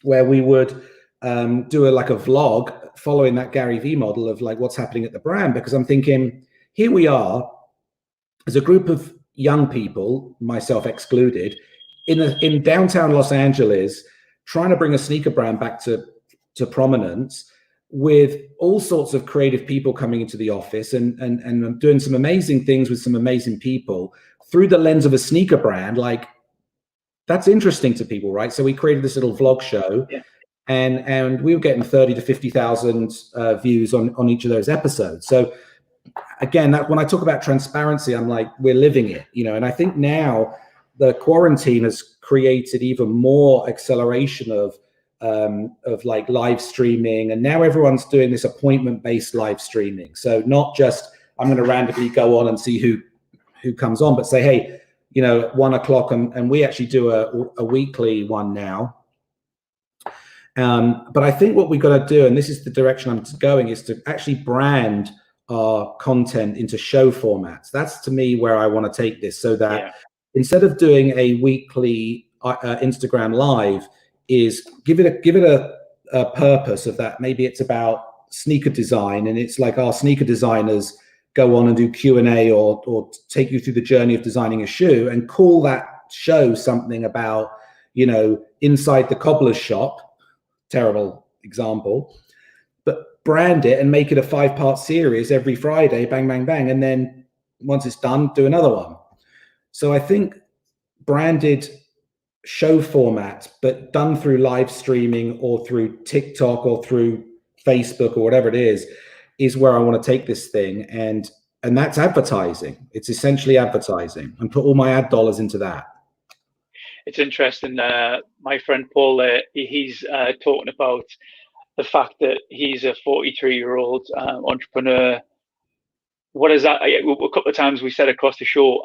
where we would do a vlog following that Gary Vee model of like what's happening at the brand. Because I'm thinking, here we are as a group of young people, myself excluded, in downtown Los Angeles, trying to bring a sneaker brand back to prominence. with all sorts of creative people coming into the office, and I'm doing some amazing things with some amazing people through the lens of a sneaker brand. Like, that's interesting to people, right? So we created this little vlog show, and we were getting 30 to 50,000 views on each of those episodes. So again, that when I talk about transparency, I'm like, we're living it, you know. And I think now the quarantine has created even more acceleration of like live streaming, and now everyone's doing this appointment-based live streaming. So not just I'm going to randomly go on and see who comes on, but say, hey, you know, at 1 o'clock, and we actually do a weekly one now. But I think what we've got to do, and this is the direction I'm going, is to actually brand our content into show formats. That's, to me, where I want to take this, so that instead of doing a weekly Instagram live, is give it a purpose of that. Maybe it's about sneaker design, and it's like our sneaker designers go on and do Q&A or take you through the journey of designing a shoe, and call that show something about, you know, inside the cobbler's shop. Terrible example, but brand it and make it a 5-part series every Friday, bang, bang, bang. And then once it's done, do another one. So I think branded show format, but done through live streaming or through TikTok or through Facebook or whatever it is where I want to take this thing. And that's advertising. It's essentially advertising, and put all my ad dollars into that. It's interesting. My friend Paul, he's talking about the fact that he's a 43-year-old entrepreneur. What is that? A couple of times we said across the show,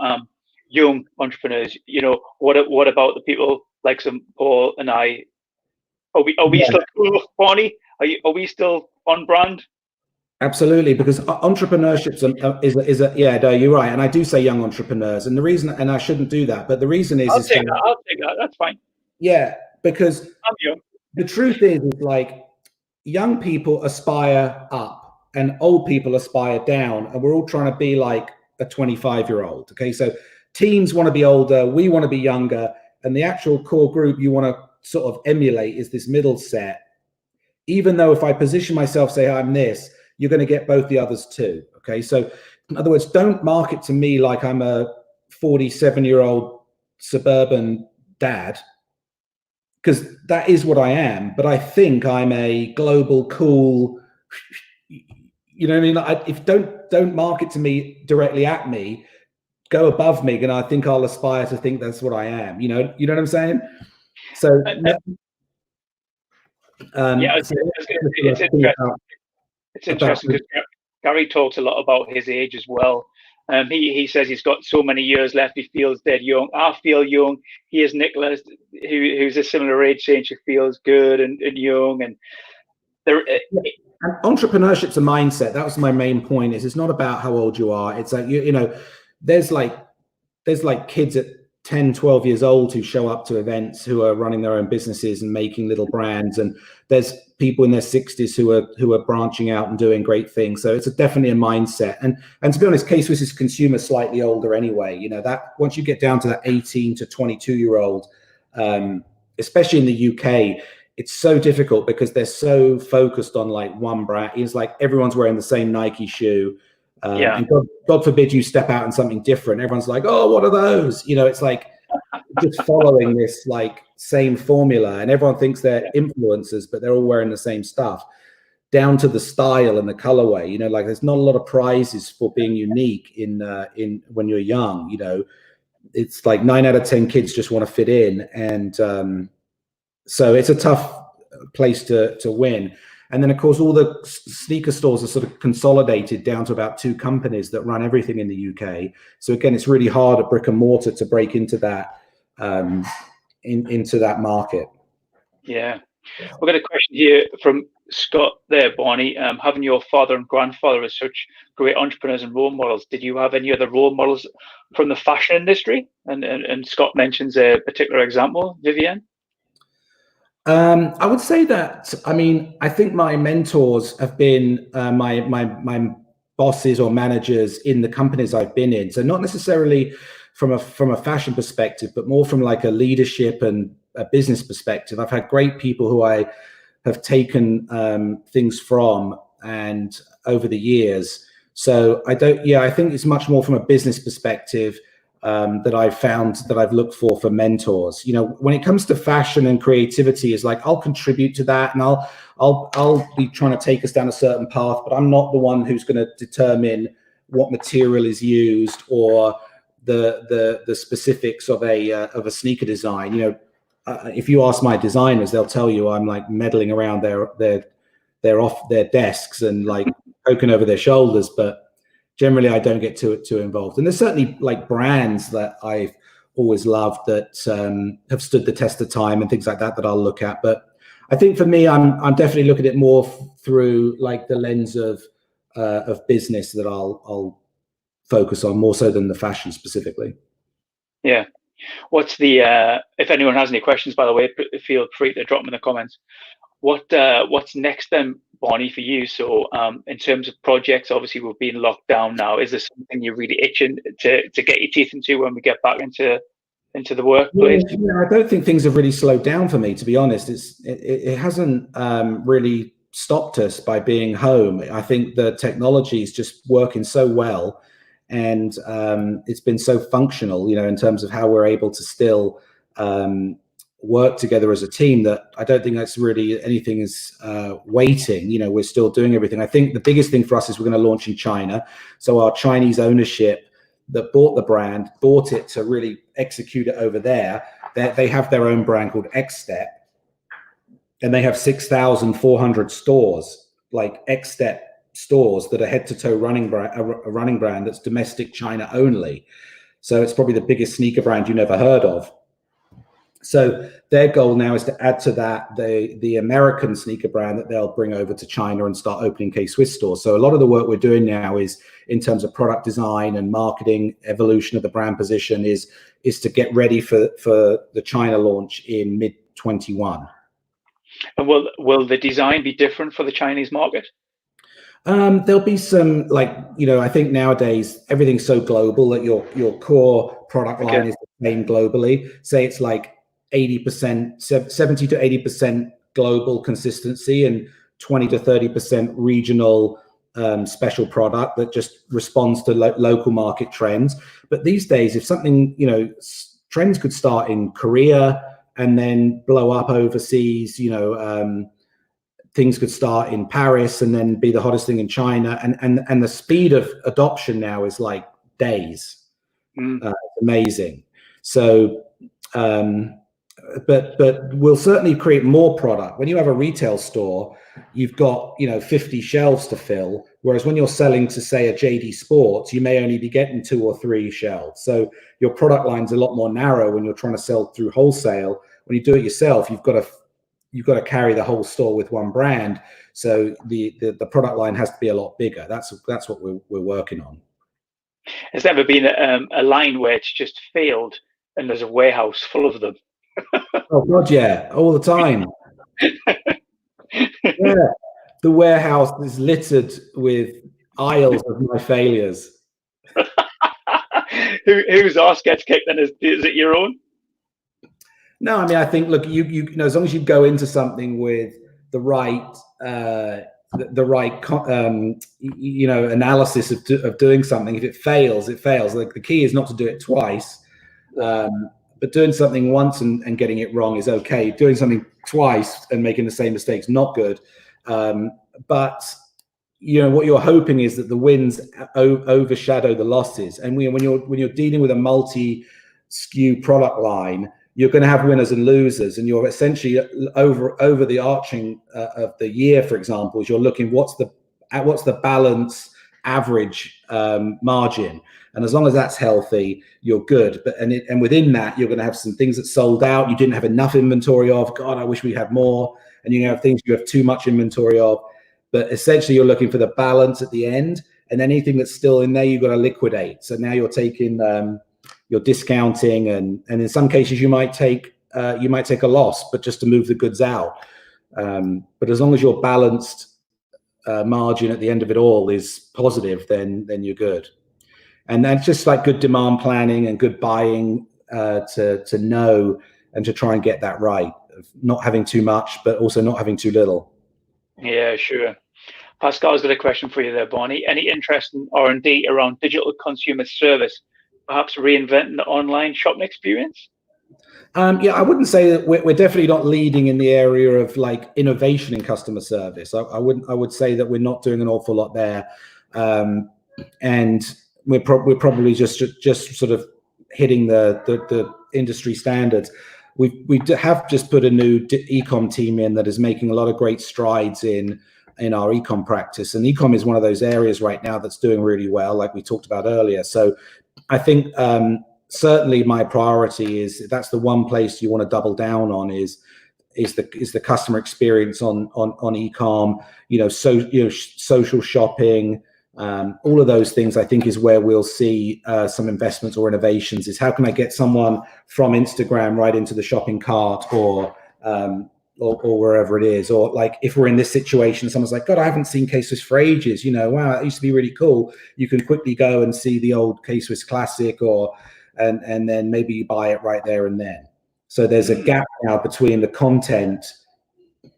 young entrepreneurs. You know, what about the people like some Paul and I? Are we still cool, Barney? Are we still on brand? Absolutely, because entrepreneurship is a no, you're right, and I do say young entrepreneurs, and the reason, and I shouldn't do that, but the reason is, I'll take that. That's fine. Yeah, because I'm young. The truth is like, young people aspire up and old people aspire down, and we're all trying to be like a 25-year-old. Okay, so teens want to be older, we want to be younger, and the actual core group you want to sort of emulate is this middle set. Even though if I position myself, say I'm this, you're going to get both the others too. Okay, so in other words, don't market to me like I'm a 47-year-old suburban dad, because that is what I am. But I think I'm a global, cool, you know what I mean? If don't market to me directly at me, go above me, and I think I'll aspire to think that's what I am. You know what I'm saying? So it's interesting. It's interesting because Gary talks a lot about his age as well. He says he's got so many years left. He feels dead young. I feel young. Here's Nicholas, who's a similar age, saying she feels good and young. And entrepreneurship's a mindset. That was my main point. It's not about how old you are. It's like you know, there's like kids at 10, 12 years old who show up to events, who are running their own businesses and making little brands, and there's people in their 60s who are branching out and doing great things. So it's definitely a mindset. And to be honest, K-Swiss is consumer slightly older anyway. You know, that once you get down to that 18 to 22-year-old, especially in the UK, it's so difficult because they're so focused on like one brand. It's like everyone's wearing the same Nike shoe. And God forbid you step out in something different. Everyone's like, oh, what are those? You know, it's like just following this like same formula, and everyone thinks they're influencers, but they're all wearing the same stuff, down to the style and the colorway. You know, like there's not a lot of prizes for being unique in when you're young. You know, it's like 9 out of 10 kids just want to fit in, and so it's a tough place to win. And then, of course, all the sneaker stores are sort of consolidated down to about 2 companies that run everything in the UK. So again, it's really hard at brick and mortar to break into that into that market. Yeah, we've got a question here from Scott there, Barney. Having your father and grandfather as such great entrepreneurs and role models, did you have any other role models from the fashion industry? And Scott mentions a particular example, Vivienne. I would say that, I mean, I think my mentors have been my bosses or managers in the companies I've been in. So not necessarily from a fashion perspective, but more from like a leadership and a business perspective. I've had great people who I have taken things from and over the years. So I think it's much more from a business perspective that I've found that I've looked for mentors. You know, when it comes to fashion and creativity, is like I'll contribute to that, and I'll be trying to take us down a certain path, but I'm not the one who's going to determine what material is used or the specifics of a sneaker design. You know, if you ask my designers, they'll tell you I'm like meddling around their off their desks and like poking over their shoulders, but generally I don't get too involved. And there's certainly like brands that I've always loved that have stood the test of time and things like that I'll look at. But I think for me, I'm definitely looking at it more through like the lens of business that I'll focus on more so than the fashion specifically. Yeah. What's the if anyone has any questions, by the way, feel free to drop them in the comments. What's next then, Barney, for you? So in terms of projects, obviously we've been locked down now. Is there something you're really itching to get your teeth into when we get back into the workplace? Yeah, I don't think things have really slowed down for me, to be honest. It hasn't really stopped us by being home. I think the technology is just working so well, and it's been so functional, you know, in terms of how we're able to still work together as a team, that I don't think that's really anything is waiting. You know, we're still doing everything. I think the biggest thing for us is we're going to launch in China. So our Chinese ownership that bought the brand, bought it to really execute it over there. They have their own brand called X-Step, and they have 6,400 stores, like X-Step stores that are head-to-toe running brand, a running brand that's domestic China only. So it's probably the biggest sneaker brand you never heard of. So their goal now is to add to that the American sneaker brand that they'll bring over to China and start opening K-Swiss stores. So a lot of the work we're doing now is in terms of product design and marketing, evolution of the brand position is to get ready for the China launch in mid-21. And will the design be different for the Chinese market? There'll be some, like, you know, I think nowadays everything's so global that your core product line is the same globally. Say it's like 80%, 70 to 80% global consistency and 20 to 30% regional special product that just responds to local market trends. But these days, if something, you know, trends could start in Korea and then blow up overseas, you know, things could start in Paris and then be the hottest thing in China. And the speed of adoption now is like days. Amazing. So, but we'll certainly create more product. When you have a retail store, you've got, you know, 50 shelves to fill. Whereas when you're selling to, say, a JD Sports, you may only be getting 2 or 3 shelves. So your product line's a lot more narrow when you're trying to sell through wholesale. When you do it yourself, you've got to carry the whole store with one brand. So the product line has to be a lot bigger. That's what we're working on. Has there ever been a line where it's just failed and there's a warehouse full of them? Oh God, yeah, all the time. Yeah, the warehouse is littered with aisles of my failures. Whose ass gets kicked? And is it your own? No, I mean, I think, look, you know, as long as you go into something with the right you know, analysis of doing something, if it fails, it fails. Like, the key is not to do it twice, but doing something once and getting it wrong is okay. Doing something twice and making the same mistakes, not good. But you know, what you're hoping is that the wins overshadow the losses. And when you're dealing with a multi-SKU product line, you're going to have winners and losers, and you're essentially over the arching of the year, for example, is you're looking what's the balance average margin, and as long as that's healthy, you're good. But and within that, you're going to have some things that sold out, you didn't have enough inventory of. God, I wish we had more. And you have things you have too much inventory of. But essentially, you're looking for the balance at the end, and anything that's still in there, you've got to liquidate. So now you're taking you're discounting, and in some cases you might take a loss, but just to move the goods out. But as long as your balanced margin at the end of it all is positive, then you're good. And that's just like good demand planning and good buying to know and to try and get that right. not having too much, but also not having too little. Yeah, sure. Pascal's got a question for you there, Barney. Any interest in R&D around digital consumer service, perhaps reinventing the online shopping experience? Yeah, I wouldn't say that we're definitely not leading in the area of like innovation in customer service. I would say that we're not doing an awful lot there, and we're probably just sort of hitting the industry standards. We have just put a new e-com team in that is making a lot of great strides in our e-com practice, and e-com is one of those areas right now that's doing really well, like we talked about earlier. So I think certainly my priority is that's the one place you want to double down on is the customer experience on e-com, social shopping, all of those things. I think is where we'll see some investments or innovations. Is how can I get someone from Instagram right into the shopping cart or wherever it is, or like if we're in this situation, someone's like, God, I haven't seen K-Swiss for ages. Wow, that used to be really cool. You can quickly go and see the old K-Swiss classic, and then maybe you buy it right there and then. So there's a gap now between the content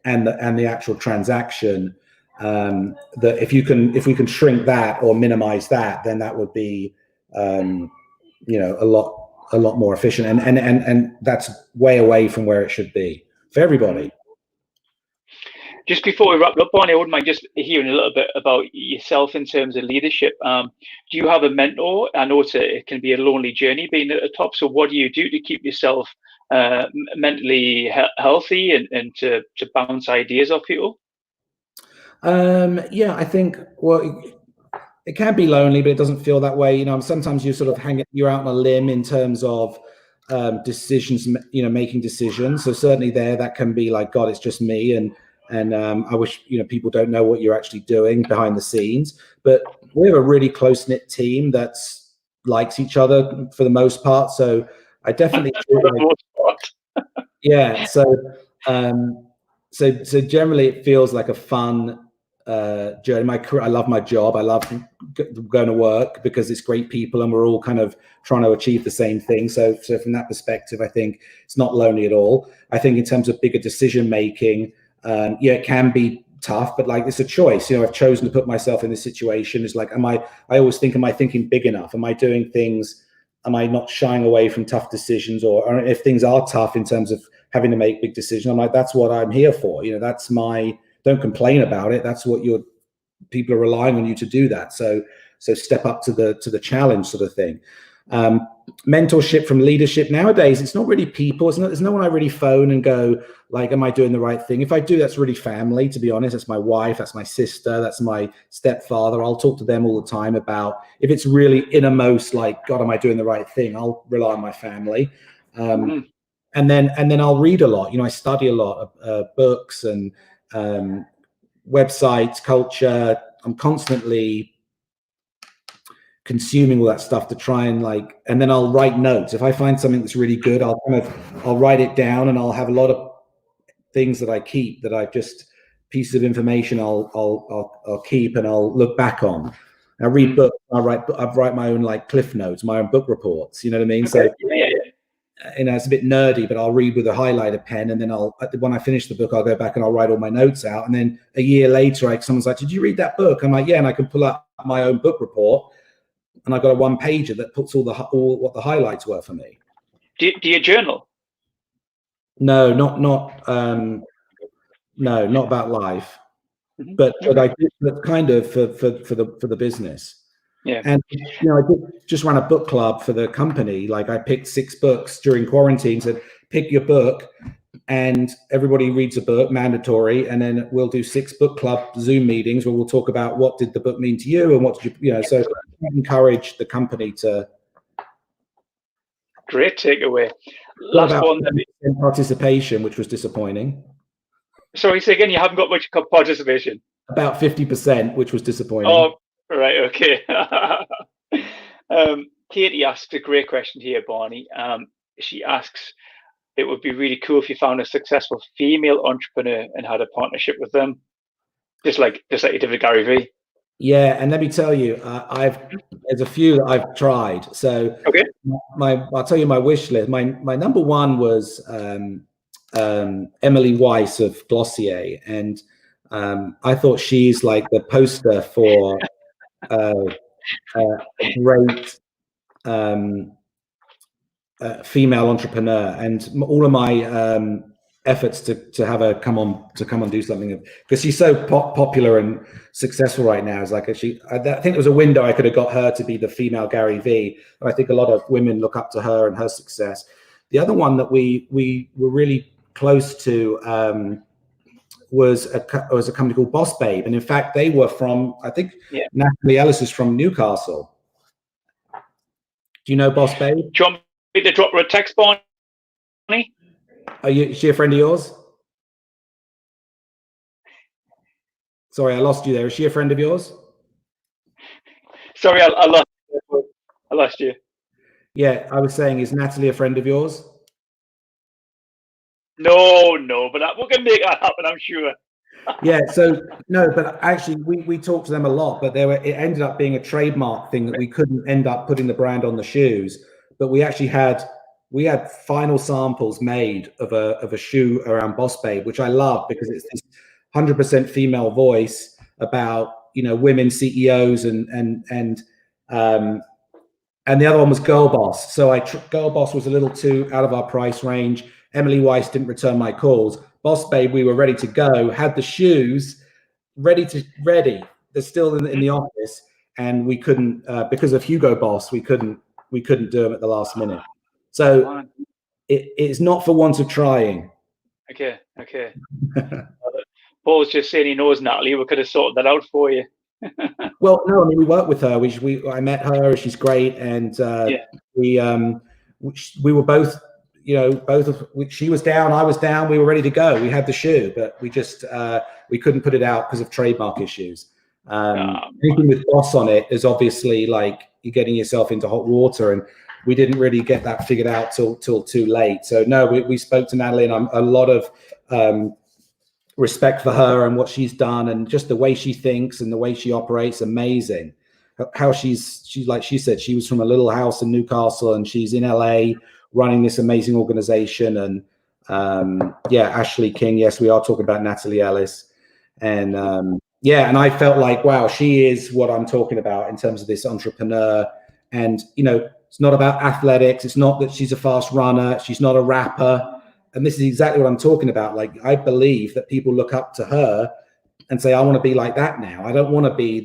and the actual transaction. That if we can shrink that or minimize that, then that would be a lot more efficient, and that's way away from where it should be for everybody. Just before we wrap up, Barney, I wouldn't mind just hearing a little bit about yourself in terms of leadership. Do you have a mentor? I know it can be a lonely journey being at the top. So what do you do to keep yourself mentally healthy and to bounce ideas off people? Yeah, I think, well, it can be lonely, but it doesn't feel that way. Sometimes you sort of you're out on a limb in terms of decisions, making decisions. So certainly that can be like, God, it's just me. And I wish, people don't know what you're actually doing behind the scenes, but we have a really close knit team that's likes each other for the most part. So I definitely, yeah. So generally it feels like a fun journey. My career, I love my job. I love going to work because it's great people and we're all kind of trying to achieve the same thing. So from that perspective, I think it's not lonely at all. I think in terms of bigger decision making, it can be tough, but like it's a choice. I've chosen to put myself in this situation. It's like, I always think, am I thinking big enough? Am I doing things? Am I not shying away from tough decisions? Or if things are tough in terms of having to make big decisions, I'm like, that's what I'm here for. That's don't complain about it. That's what people are relying on you to do that. So step up to the challenge sort of thing. Mentorship from leadership nowadays, it's not really people. There's no one I really phone and go like, am I doing the right thing? If I do, that's really family, to be honest. That's my wife, that's my sister, that's my stepfather. I'll talk to them all the time about if it's really innermost, like, God, am I doing the right thing? I'll rely on my family. And then I'll read a lot. I study a lot of books and websites, culture. I'm constantly consuming all that stuff to try and and then I'll write notes. If I find something that's really good, I'll write it down, and I'll have a lot of things that I keep that I've just pieces of information I'll keep and I'll look back on. I read books. I write my own cliff notes, my own book reports. You know what I mean? Okay. So it's a bit nerdy, but I'll read with a highlighter pen, and then when I finish the book, I'll go back and I'll write all my notes out. And then a year later, someone's like, "Did you read that book?" I'm like, "Yeah," and I can pull up my own book report. And I got a one-pager that puts all what the highlights were for me. Do you journal? No, not about life, but I did kind of for the business. Yeah. And I just ran a book club for the company. I picked 6 books during quarantine. Said pick your book, and everybody reads a book, mandatory, and then we'll do 6 book club Zoom meetings where we'll talk about what did the book mean to you and what did you so encourage the company to. Great takeaway. Last one. Participation, which was disappointing. Sorry, say again. You haven't got much participation. About 50%, which was disappointing. Oh, right, okay. Katie asked a great question here, Barney. She asks, it would be really cool if you found a successful female entrepreneur and had a partnership with them, just like you did with Gary Vee. Yeah, and let me tell you, there's a few that I've tried. So okay, I'll tell you my wish list. My number one was Emily Weiss of Glossier, and I thought she's like the poster for a great female entrepreneur. And all of my efforts to have her come on do something, because she's so popular and successful right now, is like I think there was a window I could have got her to be the female Gary Vee. And I think a lot of women look up to her and her success. The other one that we were really close to was a company called Boss Babe, and in fact they were from, I think Natalie Ellis is from Newcastle. Do you know Boss Babe? Do you want me to drop her a text, Barney? Is she a friend of yours? Sorry, I lost you there. Is she a friend of yours? Sorry, I lost you. Yeah, I was saying, is Natalie a friend of yours? No, but we're gonna make that happen, I'm sure. Yeah, so no, but actually we talked to them a lot, but it ended up being a trademark thing that we couldn't end up putting the brand on the shoes. But we actually had final samples made of a shoe around Boss Babe, which I love because it's this 100% female voice about, you know, women CEOs and the other one was Girl Boss. So Girl Boss was a little too out of our price range. Emily Weiss didn't return my calls. Boss Babe, we were ready to go, had the shoes ready. They're still in the office, and we couldn't because of Hugo Boss. We couldn't do them at the last minute. So it's not for want of trying. Okay. Paul's just saying he knows Natalie. We could have sorted that out for you. Well, no, I mean, we work with her. I met her. She's great, and we were both. You know, she was down, I was down. We were ready to go. We had the shoe, but we just we couldn't put it out because of trademark issues. Anything with Boss on it is obviously like you're getting yourself into hot water, and we didn't really get that figured out till too late. So no, we spoke to Natalie, and a lot of respect for her and what she's done, and just the way she thinks and the way she operates. Amazing. How she's like she said, she was from a little house in Newcastle, and she's in LA running this amazing organization. And Ashley King. Yes, we are talking about Natalie Ellis. And and I felt like, wow, she is what I'm talking about in terms of this entrepreneur. And, you know, it's not about athletics. It's not that she's a fast runner. She's not a rapper. And this is exactly what I'm talking about. Like, I believe that people look up to her and say, I want to be like that now. I don't want to be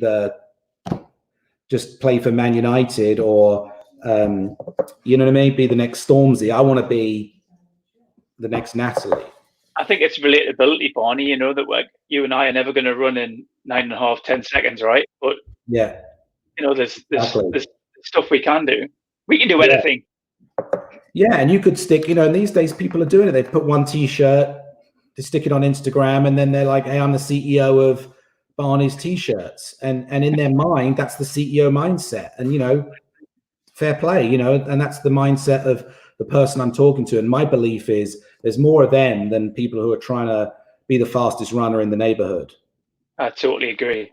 just play for Man United or, you know what I mean? Be the next Stormzy. I want to be the next Natalie. I think it's relatability, Barney. You know, that you and I are never going to run in 9.5, 10 seconds, right? But yeah, you know, there's stuff we can do. We can do anything. Yeah, and you could stick, you know, and these days people are doing it. They put one T-shirt, they stick it on Instagram, and then they're like, hey, I'm the CEO of Barney's T-shirts. And in their mind, that's the CEO mindset. And, you know, fair play, you know, and that's the mindset of the person I'm talking to. And my belief is there's more of them than people who are trying to be the fastest runner in the neighborhood. I totally agree.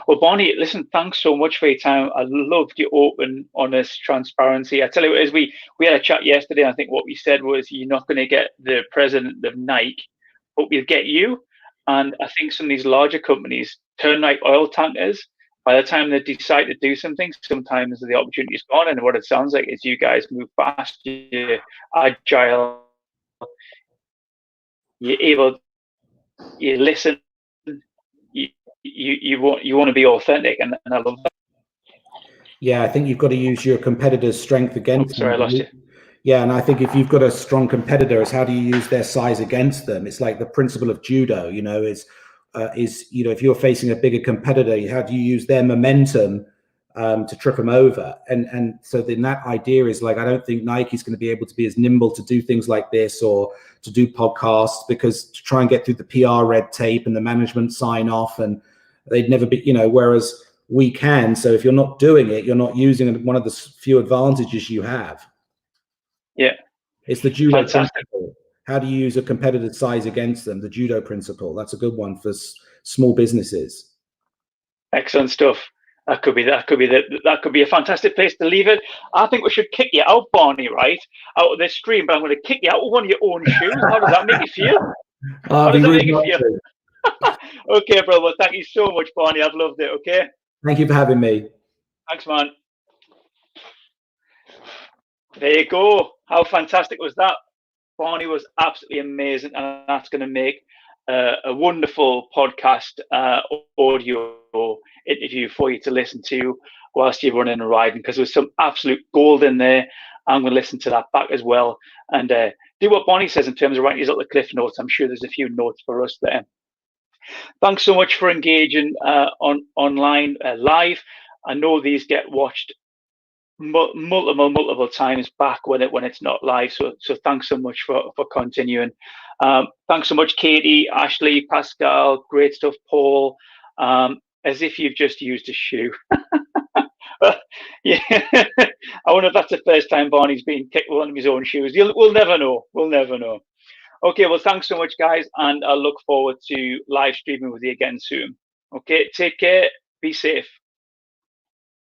Well, Barney, listen, thanks so much for your time. I loved your open, honest transparency. I tell you what, as we had a chat yesterday, I think what we said was you're not going to get the president of Nike, but we'll get you. And I think some of these larger companies turn like oil tankers. By the time they decide to do something, sometimes the opportunity's gone. And what it sounds like is you guys move fast, you're agile, you're able, you listen, you want to be authentic, and I love that. Yeah, I think you've got to use your competitor's strength against them. Sorry, I lost you. Yeah, and I think if you've got a strong competitor, it's how do you use their size against them? It's like the principle of judo, you know, is you know, if you're facing a bigger competitor, how do you use their momentum to trip them over? And so then that idea is like, I don't think Nike's going to be able to be as nimble to do things like this or to do podcasts, because to try and get through the PR red tape and the management sign off, and they'd never be, you know, whereas we can. So if you're not doing it, you're not using one of the few advantages you have. Yeah. It's the judo principle. How do you use a competitor's size against them? The judo principle. That's a good one for small businesses. Excellent stuff. That could be a fantastic place to leave it. I think we should kick you out, Barney, right, out of this stream. But I'm going to kick you out with one of your own shoes. How does that make you feel? How does that make you feel? Okay, bro. Well, thank you so much, Barney. I've loved it. Okay. Thank you for having me. Thanks, man. There you go. How fantastic was that? Barney was absolutely amazing, and that's going to make a wonderful podcast audio interview for you to listen to whilst you're running and riding, because there's some absolute gold in there. I'm going to listen to that back as well and do what Barney says in terms of writing these little cliff notes. I'm sure there's a few notes for us there. Thanks so much for engaging online live. I know these get watched multiple times back when it's not live. So thanks so much for continuing. Thanks so much, Katie, Ashley, Pascal. Great stuff, Paul. As if you've just used a shoe. Yeah, I wonder if that's the first time Barney's been kicked with one of his own shoes. We'll never know. We'll never know. Okay, well, thanks so much, guys, and I look forward to live streaming with you again soon. Okay, take care. Be safe.